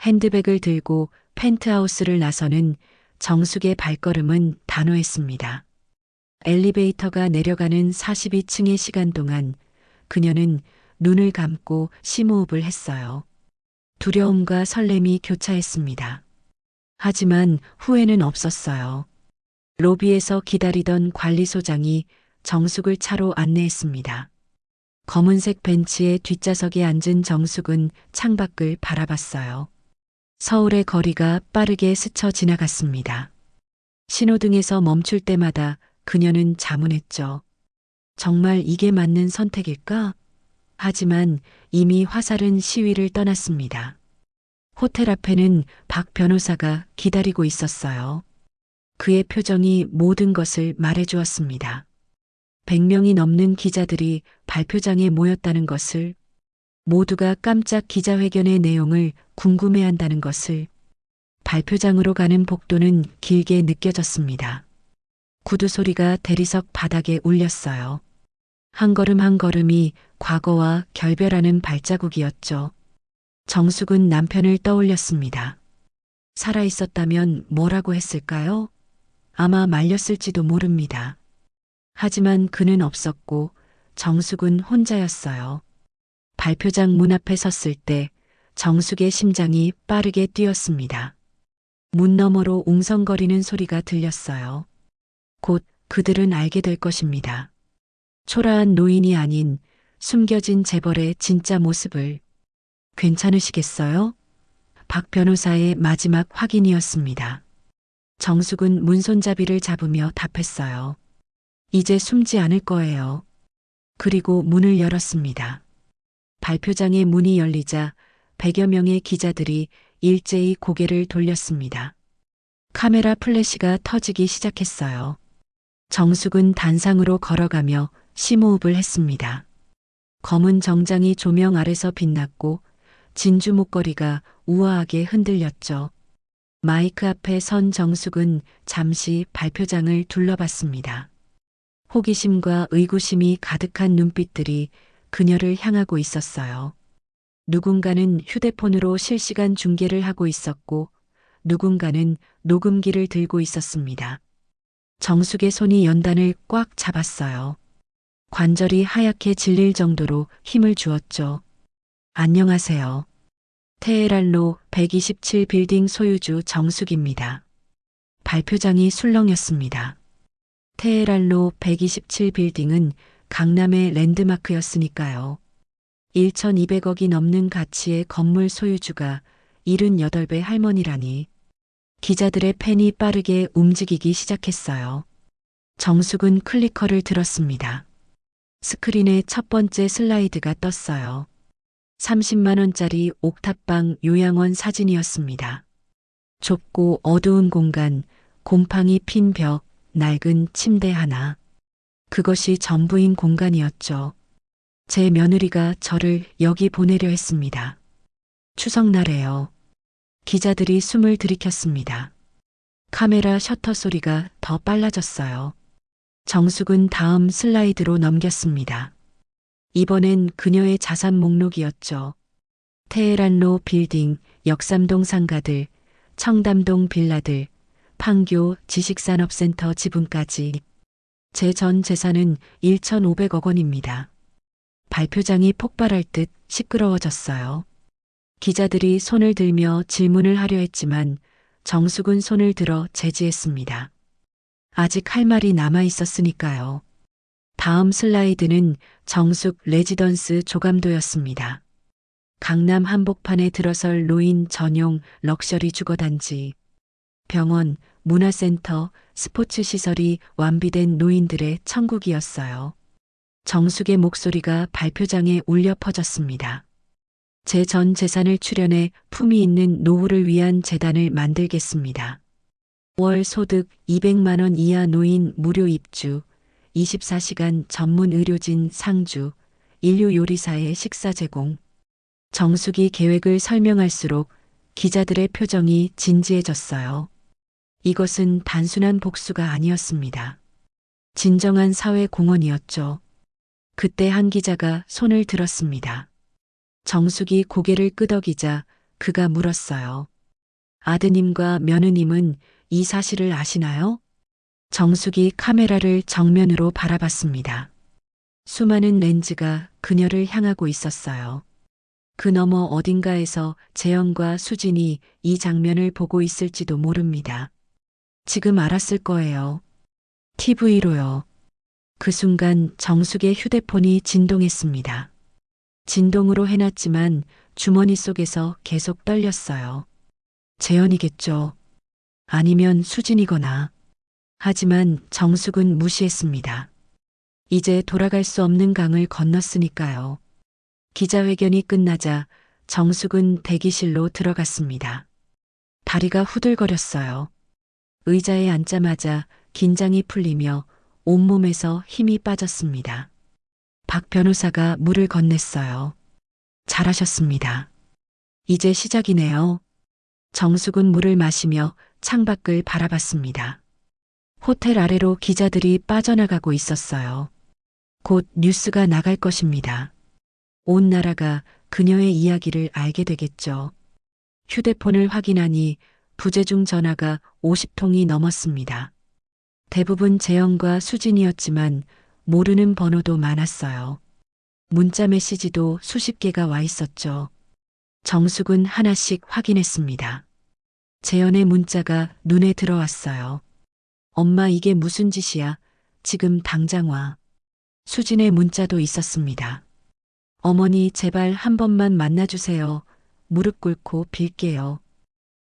핸드백을 들고 펜트하우스를 나서는 정숙의 발걸음은 단호했습니다. 엘리베이터가 내려가는 42층의 시간 동안 그녀는 눈을 감고 심호흡을 했어요. 두려움과 설렘이 교차했습니다. 하지만 후회는 없었어요. 로비에서 기다리던 관리소장이 정숙을 차로 안내했습니다. 검은색 벤치의 뒷좌석에 앉은 정숙은 창밖을 바라봤어요. 서울의 거리가 빠르게 스쳐 지나갔습니다. 신호등에서 멈출 때마다 그녀는 자문했죠. 정말 이게 맞는 선택일까? 하지만 이미 화살은 시위를 떠났습니다. 호텔 앞에는 박 변호사가 기다리고 있었어요. 그의 표정이 모든 것을 말해주었습니다. 100명이 넘는 기자들이 발표장에 모였다는 것을, 모두가 깜짝 기자회견의 내용을 궁금해한다는 것을, 발표장으로 가는 복도는 길게 느껴졌습니다. 구두 소리가 대리석 바닥에 울렸어요. 한 걸음 한 걸음이 과거와 결별하는 발자국이었죠. 정숙은 남편을 떠올렸습니다. 살아있었다면 뭐라고 했을까요? 아마 말렸을지도 모릅니다. 하지만 그는 없었고 정숙은 혼자였어요. 발표장 문 앞에 섰을 때 정숙의 심장이 빠르게 뛰었습니다. 문 너머로 웅성거리는 소리가 들렸어요. 곧 그들은 알게 될 것입니다. 초라한 노인이 아닌 숨겨진 재벌의 진짜 모습을. 괜찮으시겠어요? 박 변호사의 마지막 확인이었습니다. 정숙은 문손잡이를 잡으며 답했어요. 이제 숨지 않을 거예요. 그리고 문을 열었습니다. 발표장의 문이 열리자 100여 명의 기자들이 일제히 고개를 돌렸습니다. 카메라 플래시가 터지기 시작했어요. 정숙은 단상으로 걸어가며 심호흡을 했습니다. 검은 정장이 조명 아래서 빛났고 진주 목걸이가 우아하게 흔들렸죠. 마이크 앞에 선 정숙은 잠시 발표장을 둘러봤습니다. 호기심과 의구심이 가득한 눈빛들이 그녀를 향하고 있었어요. 누군가는 휴대폰으로 실시간 중계를 하고 있었고 누군가는 녹음기를 들고 있었습니다. 정숙의 손이 연단을 꽉 잡았어요. 관절이 하얗게 질릴 정도로 힘을 주었죠. 안녕하세요. 테헤란로 127빌딩 소유주 정숙입니다. 발표장이 술렁였습니다. 테헤란로 127빌딩은 강남의 랜드마크였으니까요. 1,200억이 넘는 가치의 건물 소유주가 78배 할머니라니. 기자들의 펜이 빠르게 움직이기 시작했어요. 정숙은 클리커를 들었습니다. 스크린에 첫 번째 슬라이드가 떴어요. 30만 원짜리 옥탑방 요양원 사진이었습니다. 좁고 어두운 공간, 곰팡이 핀 벽, 낡은 침대 하나. 그것이 전부인 공간이었죠. 제 며느리가 저를 여기 보내려 했습니다. 추석날에요. 기자들이 숨을 들이켰습니다. 카메라 셔터 소리가 더 빨라졌어요. 정숙은 다음 슬라이드로 넘겼습니다. 이번엔 그녀의 자산 목록이었죠. 테헤란로 빌딩, 역삼동 상가들, 청담동 빌라들, 판교 지식산업센터 지분까지. 제 전 재산은 1,500억 원입니다. 발표장이 폭발할 듯 시끄러워졌어요. 기자들이 손을 들며 질문을 하려 했지만 정숙은 손을 들어 제지했습니다. 아직 할 말이 남아 있었으니까요. 다음 슬라이드는 정숙 레지던스 조감도였습니다. 강남 한복판에 들어설 노인 전용 럭셔리 주거단지, 병원, 문화센터, 스포츠 시설이 완비된 노인들의 천국이었어요. 정숙의 목소리가 발표장에 울려 퍼졌습니다. 제 전 재산을 출연해 품위 있는 노후를 위한 재단을 만들겠습니다. 월 소득 200만 원 이하 노인 무료 입주, 24시간 전문 의료진 상주, 인류 요리사의 식사 제공. 정숙이 계획을 설명할수록 기자들의 표정이 진지해졌어요. 이것은 단순한 복수가 아니었습니다. 진정한 사회 공헌이었죠. 그때 한 기자가 손을 들었습니다. 정숙이 고개를 끄덕이자 그가 물었어요. 아드님과 며느님은 이 사실을 아시나요? 정숙이 카메라를 정면으로 바라봤습니다. 수많은 렌즈가 그녀를 향하고 있었어요. 그 너머 어딘가에서 재영과 수진이 이 장면을 보고 있을지도 모릅니다. 지금 알았을 거예요. TV로요. 그 순간 정숙의 휴대폰이 진동했습니다. 진동으로 해놨지만 주머니 속에서 계속 떨렸어요. 재현이겠죠. 아니면 수진이거나. 하지만 정숙은 무시했습니다. 이제 돌아갈 수 없는 강을 건넜으니까요. 기자회견이 끝나자 정숙은 대기실로 들어갔습니다. 다리가 후들거렸어요. 의자에 앉자마자 긴장이 풀리며 온몸에서 힘이 빠졌습니다. 박 변호사가 물을 건넸어요. 잘하셨습니다. 이제 시작이네요. 정숙은 물을 마시며 창밖을 바라봤습니다. 호텔 아래로 기자들이 빠져나가고 있었어요. 곧 뉴스가 나갈 것입니다. 온 나라가 그녀의 이야기를 알게 되겠죠. 휴대폰을 확인하니 부재중 전화가 50통이 넘었습니다. 대부분 재영과 수진이었지만 모르는 번호도 많았어요. 문자 메시지도 수십 개가 와 있었죠. 정숙은 하나씩 확인했습니다. 재현의 문자가 눈에 들어왔어요. 엄마 이게 무슨 짓이야? 지금 당장 와. 수진의 문자도 있었습니다. 어머니 제발 한 번만 만나주세요. 무릎 꿇고 빌게요.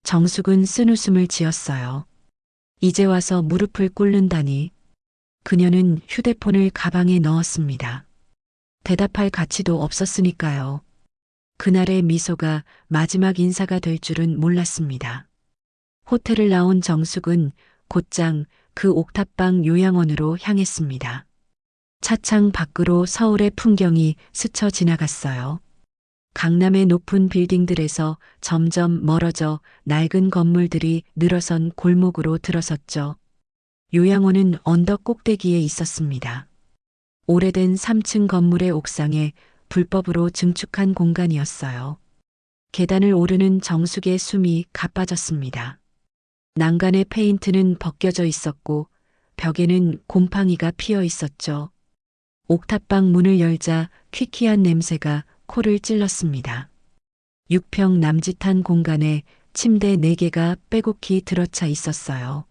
정숙은 쓴웃음을 지었어요. 이제 와서 무릎을 꿇는다니. 그녀는 휴대폰을 가방에 넣었습니다. 대답할 가치도 없었으니까요. 그날의 미소가 마지막 인사가 될 줄은 몰랐습니다. 호텔을 나온 정숙은 곧장 그 옥탑방 요양원으로 향했습니다. 차창 밖으로 서울의 풍경이 스쳐 지나갔어요. 강남의 높은 빌딩들에서 점점 멀어져 낡은 건물들이 늘어선 골목으로 들어섰죠. 요양원은 언덕 꼭대기에 있었습니다. 오래된 3층 건물의 옥상에 불법으로 증축한 공간이었어요. 계단을 오르는 정숙의 숨이 가빠졌습니다. 난간의 페인트는 벗겨져 있었고 벽에는 곰팡이가 피어 있었죠. 옥탑방 문을 열자 퀴퀴한 냄새가 코를 찔렀습니다. 6평 남짓한 공간에 침대 4개가 빼곡히 들어차 있었어요.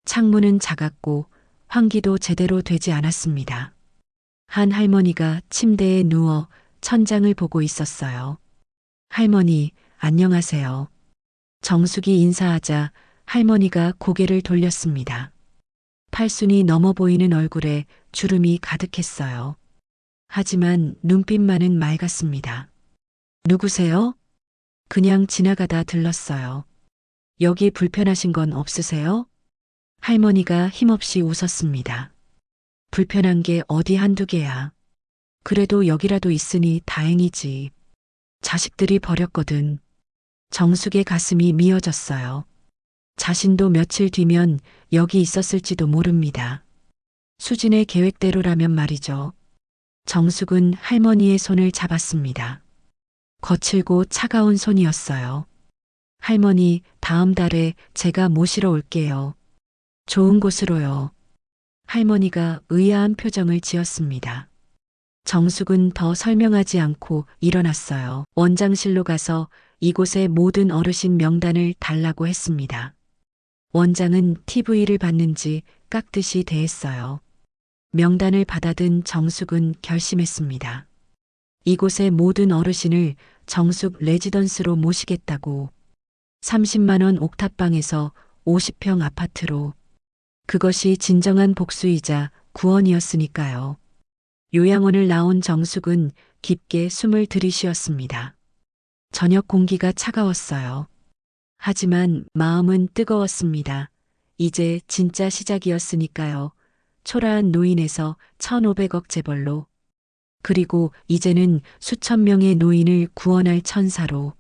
창문은 작았고 환기도 제대로 되지 않았습니다. 한 할머니가 침대에 누워 천장을 보고 있었어요. 할머니, 안녕하세요. 정숙이 인사하자 할머니가 고개를 돌렸습니다. 팔순이 넘어 보이는 얼굴에 주름이 가득했어요. 하지만 눈빛만은 맑았습니다. 누구세요? 그냥 지나가다 들렀어요. 여기 불편하신 건 없으세요? 할머니가 힘없이 웃었습니다. 불편한 게 어디 한두 개야. 그래도 여기라도 있으니 다행이지. 자식들이 버렸거든. 정숙의 가슴이 미어졌어요. 자신도 며칠 뒤면 여기 있었을지도 모릅니다. 수진의 계획대로라면 말이죠. 정숙은 할머니의 손을 잡았습니다. 거칠고 차가운 손이었어요. 할머니, 다음 달에 제가 모시러 올게요. 좋은 곳으로요. 할머니가 의아한 표정을 지었습니다. 정숙은 더 설명하지 않고 일어났어요. 원장실로 가서 이곳의 모든 어르신 명단을 달라고 했습니다. 원장은 TV를 봤는지 깍듯이 대했어요. 명단을 받아든 정숙은 결심했습니다. 이곳의 모든 어르신을 정숙 레지던스로 모시겠다고. 30만 원 옥탑방에서 50평 아파트로. 그것이 진정한 복수이자 구원이었으니까요. 요양원을 나온 정숙은 깊게 숨을 들이쉬었습니다. 저녁 공기가 차가웠어요. 하지만 마음은 뜨거웠습니다. 이제 진짜 시작이었으니까요. 초라한 노인에서 1,500억 재벌로. 그리고 이제는 수천 명의 노인을 구원할 천사로.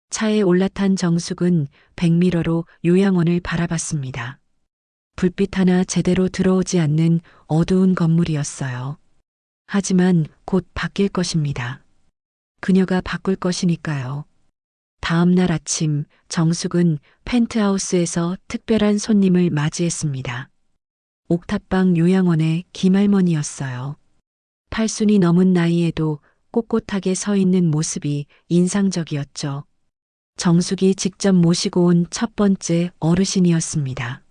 차에 올라탄 정숙은 백미러로 요양원을 바라봤습니다. 불빛 하나 제대로 들어오지 않는 어두운 건물이었어요. 하지만 곧 바뀔 것입니다. 그녀가 바꿀 것이니까요. 다음 날 아침 정숙은 펜트하우스에서 특별한 손님을 맞이했습니다. 옥탑방 요양원의 김할머니였어요. 팔순이 넘은 나이에도 꼿꼿하게 서 있는 모습이 인상적이었죠. 정숙이 직접 모시고 온 첫 번째 어르신이었습니다.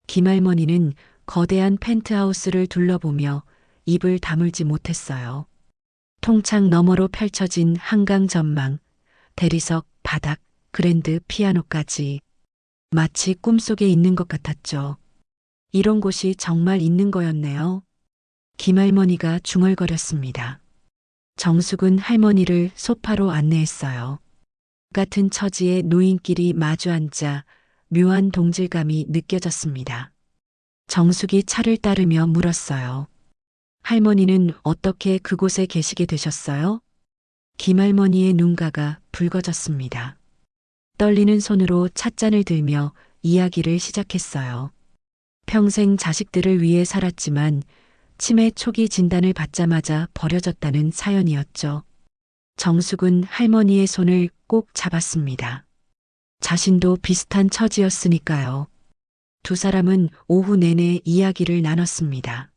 김할머니는 거대한 펜트하우스를 둘러보며 입을 다물지 못했어요. 통창 너머로 펼쳐진 한강 전망, 대리석, 바닥, 그랜드 피아노까지 마치 꿈속에 있는 것 같았죠. 이런 곳이 정말 있는 거였네요. 김할머니가 중얼거렸습니다. 정숙은 할머니를 소파로 안내했어요. 같은 처지의 노인끼리 마주 앉아 묘한 동질감이 느껴졌습니다. 정숙이 차를 따르며 물었어요. 할머니는 어떻게 그곳에 계시게 되셨어요? 김할머니의 눈가가 붉어졌습니다. 떨리는 손으로 찻잔을 들며 이야기를 시작했어요. 평생 자식들을 위해 살았지만 치매 초기 진단을 받자마자 버려졌다는 사연이었죠. 정숙은 할머니의 손을 꼭 잡았습니다. 자신도 비슷한 처지였으니까요. 두 사람은 오후 내내 이야기를 나눴습니다.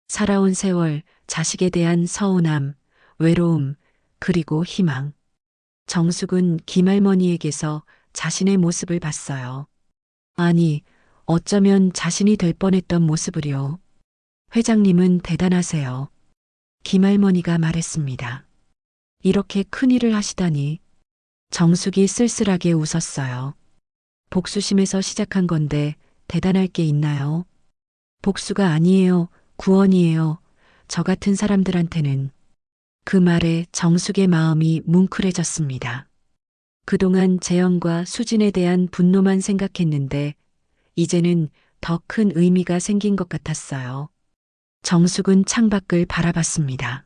살아온 세월, 자식에 대한 서운함, 외로움, 그리고 희망. 정숙은 김할머니에게서 자신의 모습을 봤어요. 아니, 어쩌면 자신이 될 뻔했던 모습을요. 회장님은 대단하세요. 김할머니가 말했습니다. 이렇게 큰일을 하시다니. 정숙이 쓸쓸하게 웃었어요. 복수심에서 시작한 건데 대단할 게 있나요? 복수가 아니에요. 구원이에요. 저 같은 사람들한테는. 그 말에 정숙의 마음이 뭉클해졌습니다. 그동안 재영과 수진에 대한 분노만 생각했는데 이제는 더 큰 의미가 생긴 것 같았어요. 정숙은 창밖을 바라봤습니다.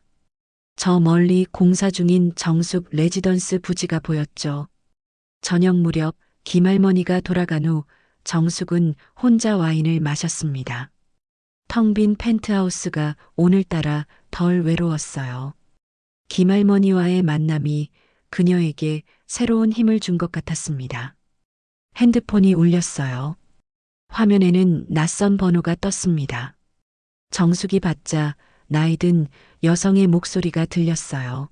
저 멀리 공사 중인 정숙 레지던스 부지가 보였죠. 저녁 무렵 김할머니가 돌아간 후 정숙은 혼자 와인을 마셨습니다. 텅 빈 펜트하우스가 오늘따라 덜 외로웠어요. 김할머니와의 만남이 그녀에게 새로운 힘을 준 것 같았습니다. 핸드폰이 울렸어요. 화면에는 낯선 번호가 떴습니다. 정숙이 받자 나이든 여성의 목소리가 들렸어요.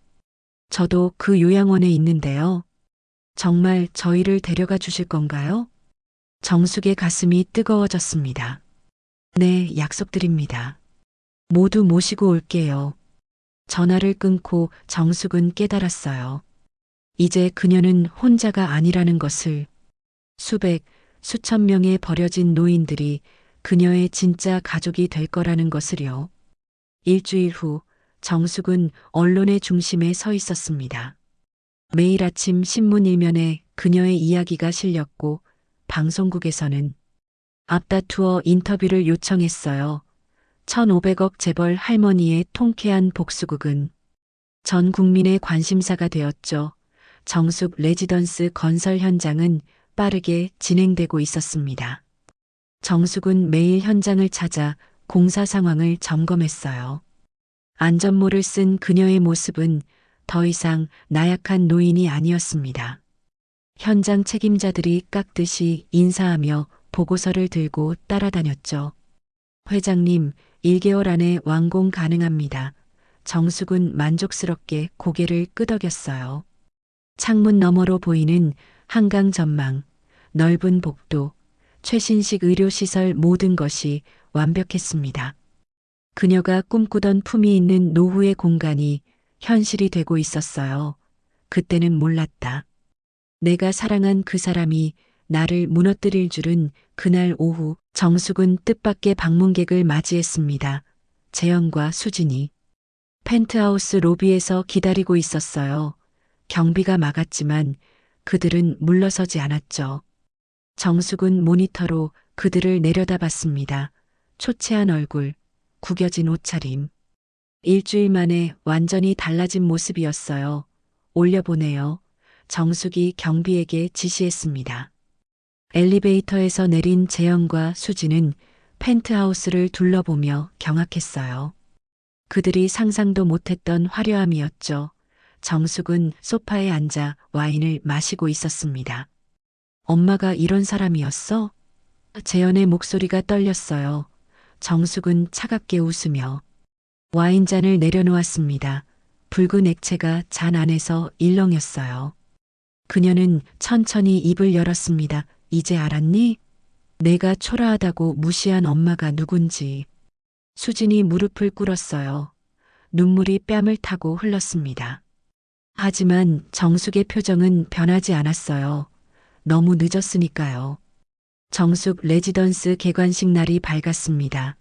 저도 그 요양원에 있는데요. 정말 저희를 데려가 주실 건가요? 정숙의 가슴이 뜨거워졌습니다. 네, 약속드립니다. 모두 모시고 올게요. 전화를 끊고 정숙은 깨달았어요. 이제 그녀는 혼자가 아니라는 것을. 수천 명의 버려진 노인들이 그녀의 진짜 가족이 될 거라는 것을요. 일주일 후 정숙은 언론의 중심에 서 있었습니다. 매일 아침 신문 일면에 그녀의 이야기가 실렸고 방송국에서는 앞다투어 인터뷰를 요청했어요. 1,500억 재벌 할머니의 통쾌한 복수극은 전 국민의 관심사가 되었죠. 정숙 레지던스 건설 현장은 빠르게 진행되고 있었습니다. 정숙은 매일 현장을 찾아 공사 상황을 점검했어요. 안전모를 쓴 그녀의 모습은 더 이상 나약한 노인이 아니었습니다. 현장 책임자들이 깍듯이 인사하며 보고서를 들고 따라다녔죠. 회장님, 1개월 안에 완공 가능합니다. 정숙은 만족스럽게 고개를 끄덕였어요. 창문 너머로 보이는 한강 전망, 넓은 복도, 최신식 의료시설 모든 것이 완벽했습니다. 그녀가 꿈꾸던 품이 있는 노후의 공간이 현실이 되고 있었어요. 그때는 몰랐다. 내가 사랑한 그 사람이 나를 무너뜨릴 줄은. 그날 오후 정숙은 뜻밖의 방문객을 맞이했습니다. 재현과 수진이. 펜트하우스 로비에서 기다리고 있었어요. 경비가 막았지만 그들은 물러서지 않았죠. 정숙은 모니터로 그들을 내려다봤습니다. 초췌한 얼굴, 구겨진 옷차림. 일주일 만에 완전히 달라진 모습이었어요. 올려보내요. 정숙이 경비에게 지시했습니다. 엘리베이터에서 내린 재현과 수지는 펜트하우스를 둘러보며 경악했어요. 그들이 상상도 못했던 화려함이었죠. 정숙은 소파에 앉아 와인을 마시고 있었습니다. 엄마가 이런 사람이었어? 재현의 목소리가 떨렸어요. 정숙은 차갑게 웃으며 와인잔을 내려놓았습니다. 붉은 액체가 잔 안에서 일렁였어요. 그녀는 천천히 입을 열었습니다. 이제 알았니? 내가 초라하다고 무시한 엄마가 누군지. 수진이 무릎을 꿇었어요. 눈물이 뺨을 타고 흘렀습니다. 하지만 정숙의 표정은 변하지 않았어요. 너무 늦었으니까요. 정숙 레지던스 개관식 날이 밝았습니다.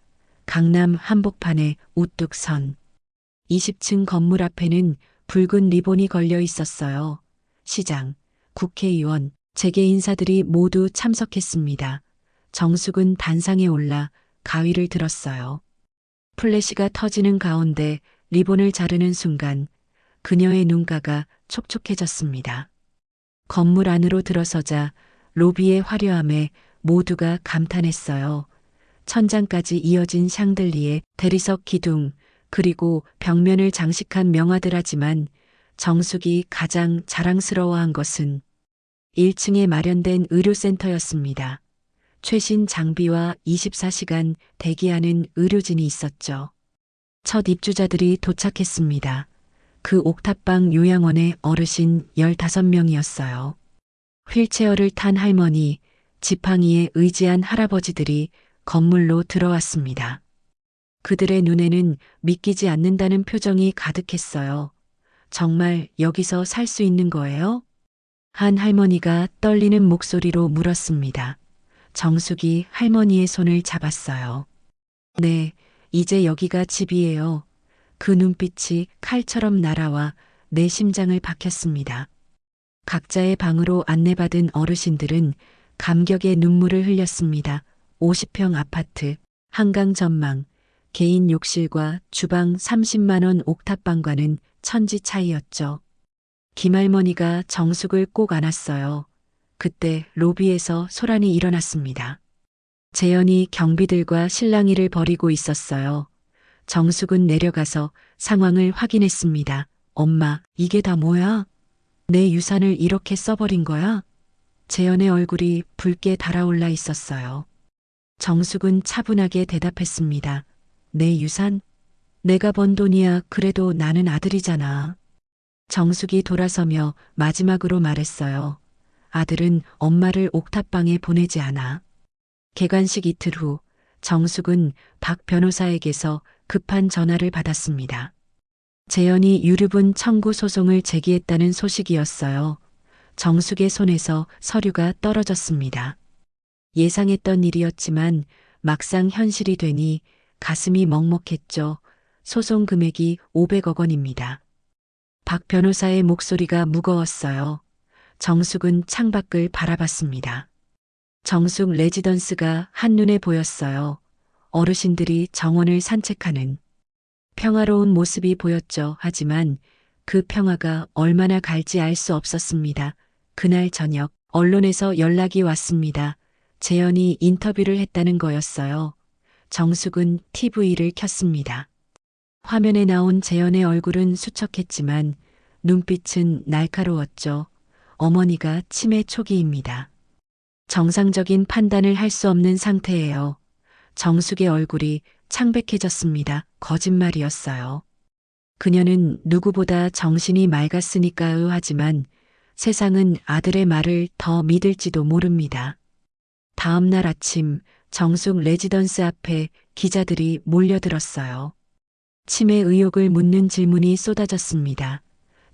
강남 한복판에 우뚝 선 20층 건물 앞에는 붉은 리본이 걸려 있었어요. 시장, 국회의원, 재계 인사들이 모두 참석했습니다. 정숙은 단상에 올라 가위를 들었어요. 플래시가 터지는 가운데 리본을 자르는 순간 그녀의 눈가가 촉촉해졌습니다. 건물 안으로 들어서자 로비의 화려함에 모두가 감탄했어요. 천장까지 이어진 샹들리에 대리석 기둥, 그리고 벽면을 장식한 명화들하지만 정숙이 가장 자랑스러워한 것은 1층에 마련된 의료센터였습니다. 최신 장비와 24시간 대기하는 의료진이 있었죠. 첫 입주자들이 도착했습니다. 그 옥탑방 요양원의 어르신 15명이었어요. 휠체어를 탄 할머니, 지팡이에 의지한 할아버지들이 건물로 들어왔습니다. 그들의 눈에는 믿기지 않는다는 표정이 가득했어요. 정말 여기서 살 수 있는 거예요? 한 할머니가 떨리는 목소리로 물었습니다. 정숙이 할머니의 손을 잡았어요. 네, 이제 여기가 집이에요. 그 눈빛이 칼처럼 날아와 내 심장을 박혔습니다. 각자의 방으로 안내받은 어르신들은 감격의 눈물을 흘렸습니다. 50평 아파트, 한강 전망, 개인 욕실과 주방 30만 원 옥탑방과는 천지 차이였죠. 김할머니가 정숙을 꼭 안았어요. 그때 로비에서 소란이 일어났습니다. 재현이 경비들과 실랑이를 벌이고 있었어요. 정숙은 내려가서 상황을 확인했습니다. 엄마, 이게 다 뭐야? 내 유산을 이렇게 써버린 거야? 재현의 얼굴이 붉게 달아올라 있었어요. 정숙은 차분하게 대답했습니다. 내 유산? 내가 번 돈이야. 그래도 나는 아들이잖아. 정숙이 돌아서며 마지막으로 말했어요. 아들은 엄마를 옥탑방에 보내지 않아. 개관식 이틀 후 정숙은 박 변호사에게서 급한 전화를 받았습니다. 재현이 유류분 청구 소송을 제기했다는 소식이었어요. 정숙의 손에서 서류가 떨어졌습니다. 예상했던 일이었지만 막상 현실이 되니 가슴이 먹먹했죠. 소송 금액이 500억 원입니다. 박 변호사의 목소리가 무거웠어요. 정숙은 창밖을 바라봤습니다. 정숙 레지던스가 한눈에 보였어요. 어르신들이 정원을 산책하는 평화로운 모습이 보였죠. 하지만 그 평화가 얼마나 갈지 알 수 없었습니다. 그날 저녁 언론에서 연락이 왔습니다. 재현이 인터뷰를 했다는 거였어요. 정숙은 TV를 켰습니다. 화면에 나온 재현의 얼굴은 수척했지만 눈빛은 날카로웠죠. 어머니가 치매 초기입니다. 정상적인 판단을 할 수 없는 상태예요. 정숙의 얼굴이 창백해졌습니다. 거짓말이었어요. 그녀는 누구보다 정신이 맑았으니까요. 하지만 세상은 아들의 말을 더 믿을지도 모릅니다. 다음 날 아침 정숙 레지던스 앞에 기자들이 몰려들었어요. 치매 의혹을 묻는 질문이 쏟아졌습니다.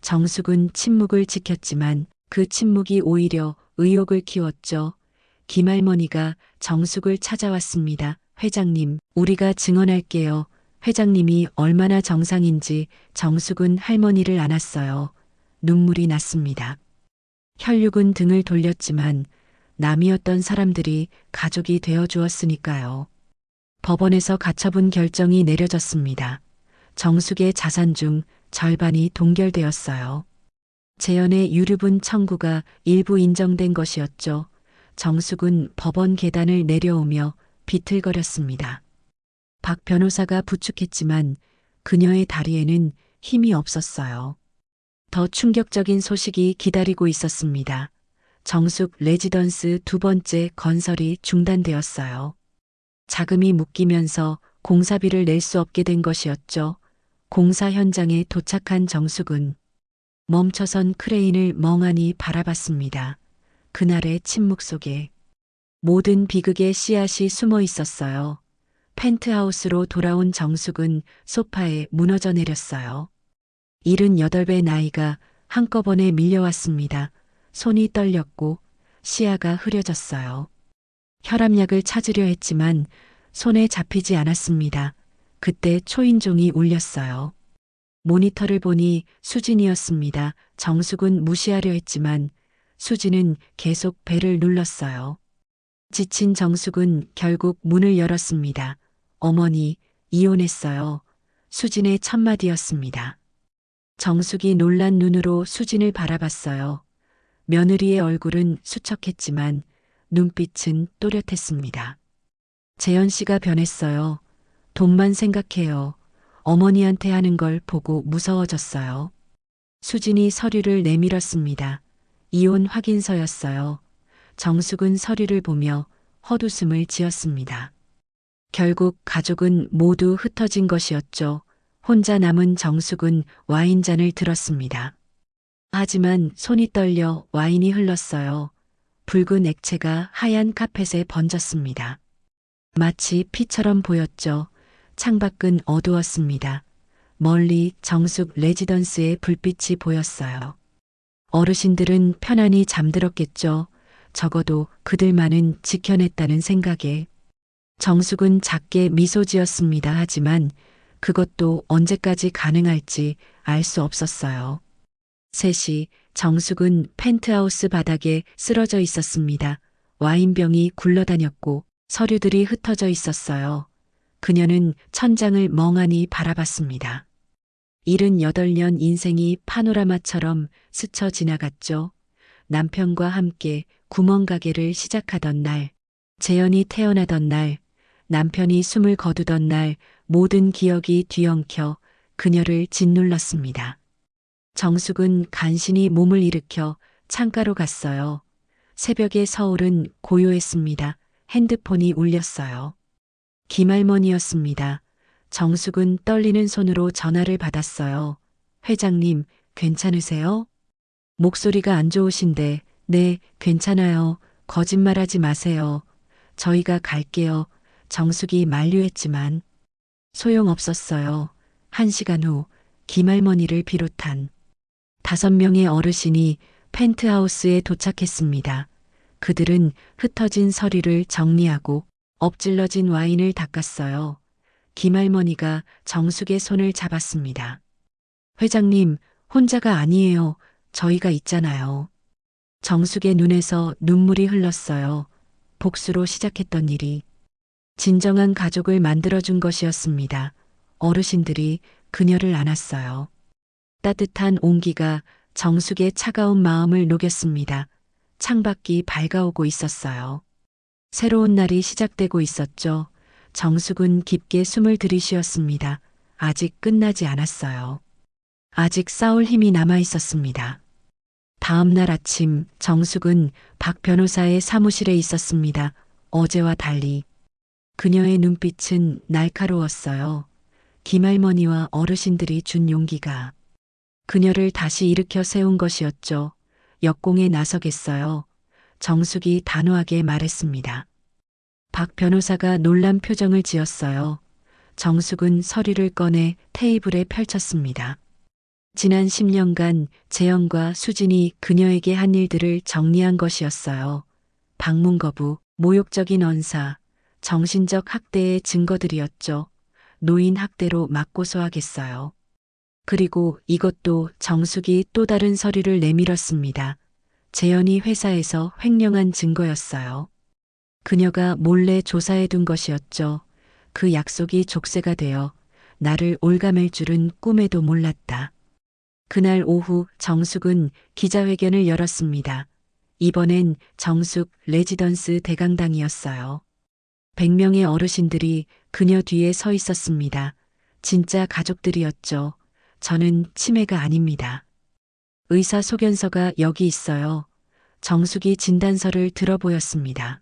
정숙은 침묵을 지켰지만 그 침묵이 오히려 의욕을 키웠죠. 김할머니가 정숙을 찾아왔습니다. 회장님, 우리가 증언할게요. 회장님이 얼마나 정상인지 정숙은 할머니를 안았어요. 눈물이 났습니다. 혈육은 등을 돌렸지만 남이었던 사람들이 가족이 되어 주었으니까요. 법원에서 가처분 결정이 내려졌습니다. 정숙의 자산 중 절반이 동결되었어요. 재현의 유류분 청구가 일부 인정된 것이었죠. 정숙은 법원 계단을 내려오며 비틀거렸습니다. 박 변호사가 부축했지만 그녀의 다리에는 힘이 없었어요. 더 충격적인 소식이 기다리고 있었습니다. 정숙 레지던스 두 번째 건설이 중단되었어요. 자금이 묶이면서 공사비를 낼 수 없게 된 것이었죠. 공사 현장에 도착한 정숙은 멈춰선 크레인을 멍하니 바라봤습니다. 그날의 침묵 속에 모든 비극의 씨앗이 숨어 있었어요. 펜트하우스로 돌아온 정숙은 소파에 무너져 내렸어요. 78배 나이가 한꺼번에 밀려왔습니다. 손이 떨렸고 시야가 흐려졌어요. 혈압약을 찾으려 했지만 손에 잡히지 않았습니다. 그때 초인종이 울렸어요. 모니터를 보니 수진이었습니다. 정숙은 무시하려 했지만 수진은 계속 벨을 눌렀어요. 지친 정숙은 결국 문을 열었습니다. 어머니, 이혼했어요. 수진의 첫마디였습니다. 정숙이 놀란 눈으로 수진을 바라봤어요. 며느리의 얼굴은 수척했지만 눈빛은 또렷했습니다. 재현 씨가 변했어요. 돈만 생각해요. 어머니한테 하는 걸 보고 무서워졌어요. 수진이 서류를 내밀었습니다. 이혼 확인서였어요. 정숙은 서류를 보며 헛웃음을 지었습니다. 결국 가족은 모두 흩어진 것이었죠. 혼자 남은 정숙은 와인잔을 들었습니다. 하지만 손이 떨려 와인이 흘렀어요. 붉은 액체가 하얀 카펫에 번졌습니다. 마치 피처럼 보였죠. 창밖은 어두웠습니다. 멀리 정숙 레지던스의 불빛이 보였어요. 어르신들은 편안히 잠들었겠죠. 적어도 그들만은 지켜냈다는 생각에. 정숙은 작게 미소 지었습니다. 하지만 그것도 언제까지 가능할지 알 수 없었어요. 3시 정숙은 펜트하우스 바닥에 쓰러져 있었습니다. 와인병이 굴러다녔고 서류들이 흩어져 있었어요. 그녀는 천장을 멍하니 바라봤습니다. 78년 인생이 파노라마처럼 스쳐 지나갔죠. 남편과 함께 구멍가게를 시작하던 날, 재현이 태어나던 날, 남편이 숨을 거두던 날 모든 기억이 뒤엉켜 그녀를 짓눌렀습니다. 정숙은 간신히 몸을 일으켜 창가로 갔어요. 새벽의 서울은 고요했습니다. 핸드폰이 울렸어요. 김할머니였습니다. 정숙은 떨리는 손으로 전화를 받았어요. 회장님, 괜찮으세요? 목소리가 안 좋으신데, 네, 괜찮아요. 거짓말하지 마세요. 저희가 갈게요. 정숙이 만류했지만 소용없었어요. 1시간 후 김할머니를 비롯한 5명의 어르신이 펜트하우스에 도착했습니다. 그들은 흩어진 서류를 정리하고 엎질러진 와인을 닦았어요. 김할머니가 정숙의 손을 잡았습니다. 회장님, 혼자가 아니에요. 저희가 있잖아요. 정숙의 눈에서 눈물이 흘렀어요. 복수로 시작했던 일이 진정한 가족을 만들어준 것이었습니다. 어르신들이 그녀를 안았어요. 따뜻한 온기가 정숙의 차가운 마음을 녹였습니다. 창밖이 밝아오고 있었어요. 새로운 날이 시작되고 있었죠. 정숙은 깊게 숨을 들이쉬었습니다. 아직 끝나지 않았어요. 아직 싸울 힘이 남아 있었습니다. 다음 날 아침 정숙은 박 변호사의 사무실에 있었습니다. 어제와 달리 그녀의 눈빛은 날카로웠어요. 김할머니와 어르신들이 준 용기가 그녀를 다시 일으켜 세운 것이었죠. 역공에 나서겠어요. 정숙이 단호하게 말했습니다. 박 변호사가 놀란 표정을 지었어요. 정숙은 서류를 꺼내 테이블에 펼쳤습니다. 지난 10년간 재영과 수진이 그녀에게 한 일들을 정리한 것이었어요. 방문 거부, 모욕적인 언사, 정신적 학대의 증거들이었죠. 노인 학대로 맞고소하겠어요. 그리고 이것도 정숙이 또 다른 서류를 내밀었습니다. 재현이 회사에서 횡령한 증거였어요. 그녀가 몰래 조사해둔 것이었죠. 그 약속이 족쇄가 되어 나를 올가맬 줄은 꿈에도 몰랐다. 그날 오후 정숙은 기자회견을 열었습니다. 이번엔 정숙 레지던스 대강당이었어요. 100명의 어르신들이 그녀 뒤에 서 있었습니다. 진짜 가족들이었죠. 저는 치매가 아닙니다. 의사소견서가 여기 있어요. 정숙이 진단서를 들어보였습니다.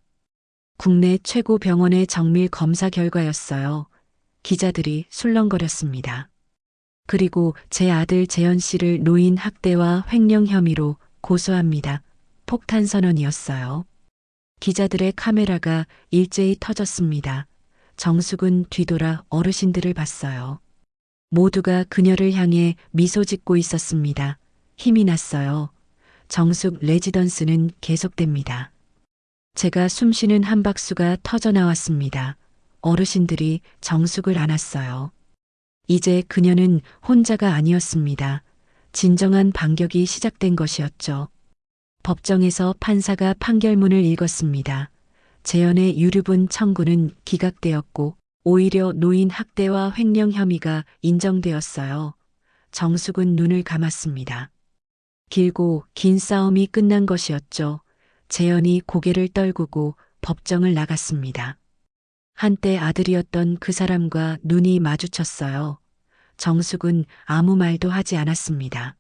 국내 최고 병원의 정밀 검사 결과였어요. 기자들이 술렁거렸습니다. 그리고 제 아들 재현 씨를 노인 학대와 횡령 혐의로 고소합니다. 폭탄 선언이었어요. 기자들의 카메라가 일제히 터졌습니다. 정숙은 뒤돌아 어르신들을 봤어요. 모두가 그녀를 향해 미소 짓고 있었습니다. 힘이 났어요. 정숙 레지던스는 계속됩니다. 제가 숨쉬는 한박수가 터져 나왔습니다. 어르신들이 정숙을 안았어요. 이제 그녀는 혼자가 아니었습니다. 진정한 반격이 시작된 것이었죠. 법정에서 판사가 판결문을 읽었습니다. 재현의 유류분 청구는 기각되었고 오히려 노인 학대와 횡령 혐의가 인정되었어요. 정숙은 눈을 감았습니다. 길고 긴 싸움이 끝난 것이었죠. 재현이 고개를 떨구고 법정을 나갔습니다. 한때 아들이었던 그 사람과 눈이 마주쳤어요. 정숙은 아무 말도 하지 않았습니다.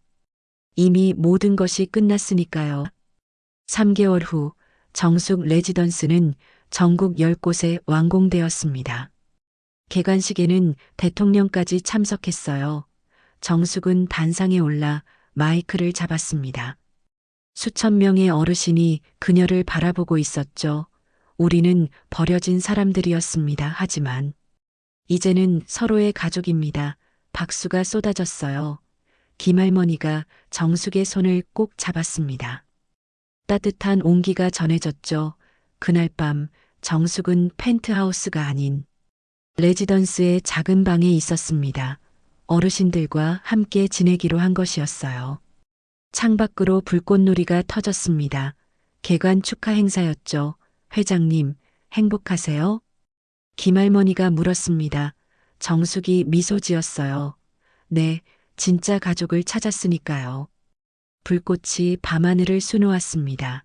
이미 모든 것이 끝났으니까요. 3개월 후 정숙 레지던스는 전국 10곳에 완공되었습니다. 개관식에는 대통령까지 참석했어요. 정숙은 단상에 올라 마이크를 잡았습니다. 수천 명의 어르신이 그녀를 바라보고 있었죠. 우리는 버려진 사람들이었습니다. 하지만 이제는 서로의 가족입니다. 박수가 쏟아졌어요. 김할머니가 정숙의 손을 꼭 잡았습니다. 따뜻한 온기가 전해졌죠. 그날 밤 정숙은 펜트하우스가 아닌 레지던스의 작은 방에 있었습니다. 어르신들과 함께 지내기로 한 것이었어요. 창밖으로 불꽃놀이가 터졌습니다. 개관 축하 행사였죠. 회장님, 행복하세요? 김할머니가 물었습니다. 정숙이 미소 지었어요. 네, 진짜 가족을 찾았으니까요. 불꽃이 밤하늘을 수놓았습니다.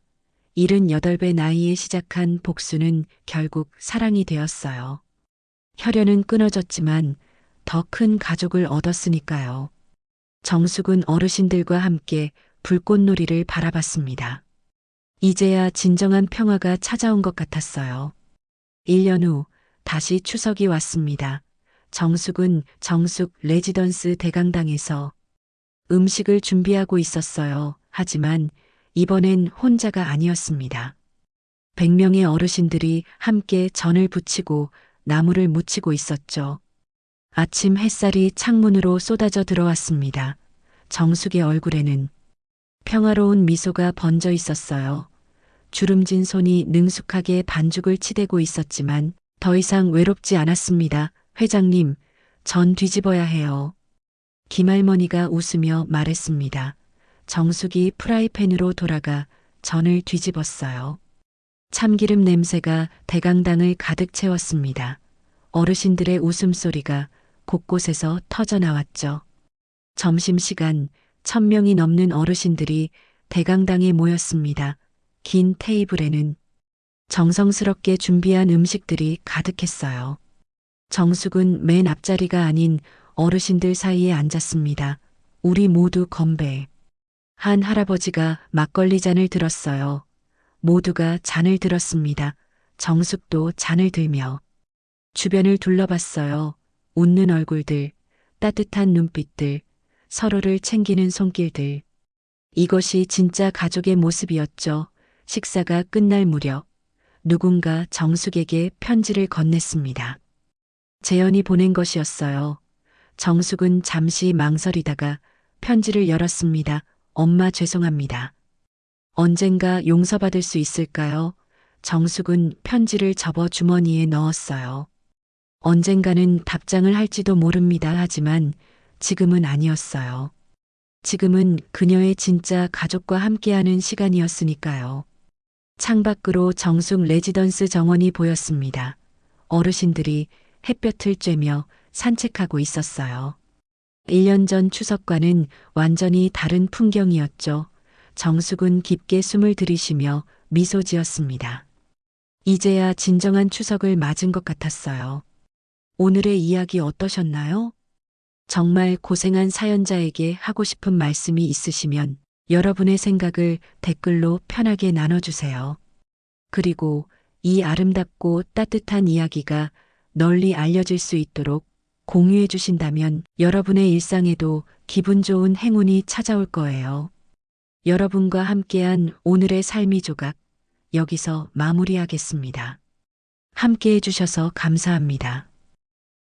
78배 나이에 시작한 복수는 결국 사랑이 되었어요. 혈연은 끊어졌지만 더 큰 가족을 얻었으니까요. 정숙은 어르신들과 함께 불꽃놀이를 바라봤습니다. 이제야 진정한 평화가 찾아온 것 같았어요. 1년 후 다시 추석이 왔습니다. 정숙은 정숙 레지던스 대강당에서 음식을 준비하고 있었어요. 하지만 이번엔 혼자가 아니었습니다. 100명의 어르신들이 함께 전을 부치고 나무를 묻히고 있었죠. 아침 햇살이 창문으로 쏟아져 들어왔습니다. 정숙의 얼굴에는 평화로운 미소가 번져 있었어요. 주름진 손이 능숙하게 반죽을 치대고 있었지만 더 이상 외롭지 않았습니다. 회장님, 전 뒤집어야 해요. 김할머니가 웃으며 말했습니다. 정숙이 프라이팬으로 돌아가 전을 뒤집었어요. 참기름 냄새가 대강당을 가득 채웠습니다. 어르신들의 웃음소리가 곳곳에서 터져 나왔죠. 점심시간 1000명이 넘는 어르신들이 대강당에 모였습니다. 긴 테이블에는 정성스럽게 준비한 음식들이 가득했어요. 정숙은 맨 앞자리가 아닌 어르신들 사이에 앉았습니다. 우리 모두 건배. 한 할아버지가 막걸리 잔을 들었어요. 모두가 잔을 들었습니다. 정숙도 잔을 들며 주변을 둘러봤어요. 웃는 얼굴들, 따뜻한 눈빛들, 서로를 챙기는 손길들. 이것이 진짜 가족의 모습이었죠. 식사가 끝날 무렵 누군가 정숙에게 편지를 건넸습니다. 재현이 보낸 것이었어요. 정숙은 잠시 망설이다가 편지를 열었습니다. 엄마 죄송합니다. 언젠가 용서받을 수 있을까요? 정숙은 편지를 접어 주머니에 넣었어요. 언젠가는 답장을 할지도 모릅니다. 하지만 지금은 아니었어요. 지금은 그녀의 진짜 가족과 함께하는 시간이었으니까요. 창밖으로 정숙 레지던스 정원이 보였습니다. 어르신들이 햇볕을 쬐며 산책하고 있었어요. 1년 전 추석과는 완전히 다른 풍경이었죠. 정숙은 깊게 숨을 들이쉬며 미소 지었습니다. 이제야 진정한 추석을 맞은 것 같았어요. 오늘의 이야기 어떠셨나요? 정말 고생한 사연자에게 하고 싶은 말씀이 있으시면 여러분의 생각을 댓글로 편하게 나눠주세요. 그리고 이 아름답고 따뜻한 이야기가 널리 알려질 수 있도록 공유해 주신다면 여러분의 일상에도 기분 좋은 행운이 찾아올 거예요. 여러분과 함께한 오늘의 삶이 조각, 여기서 마무리하겠습니다. 함께 해주셔서 감사합니다.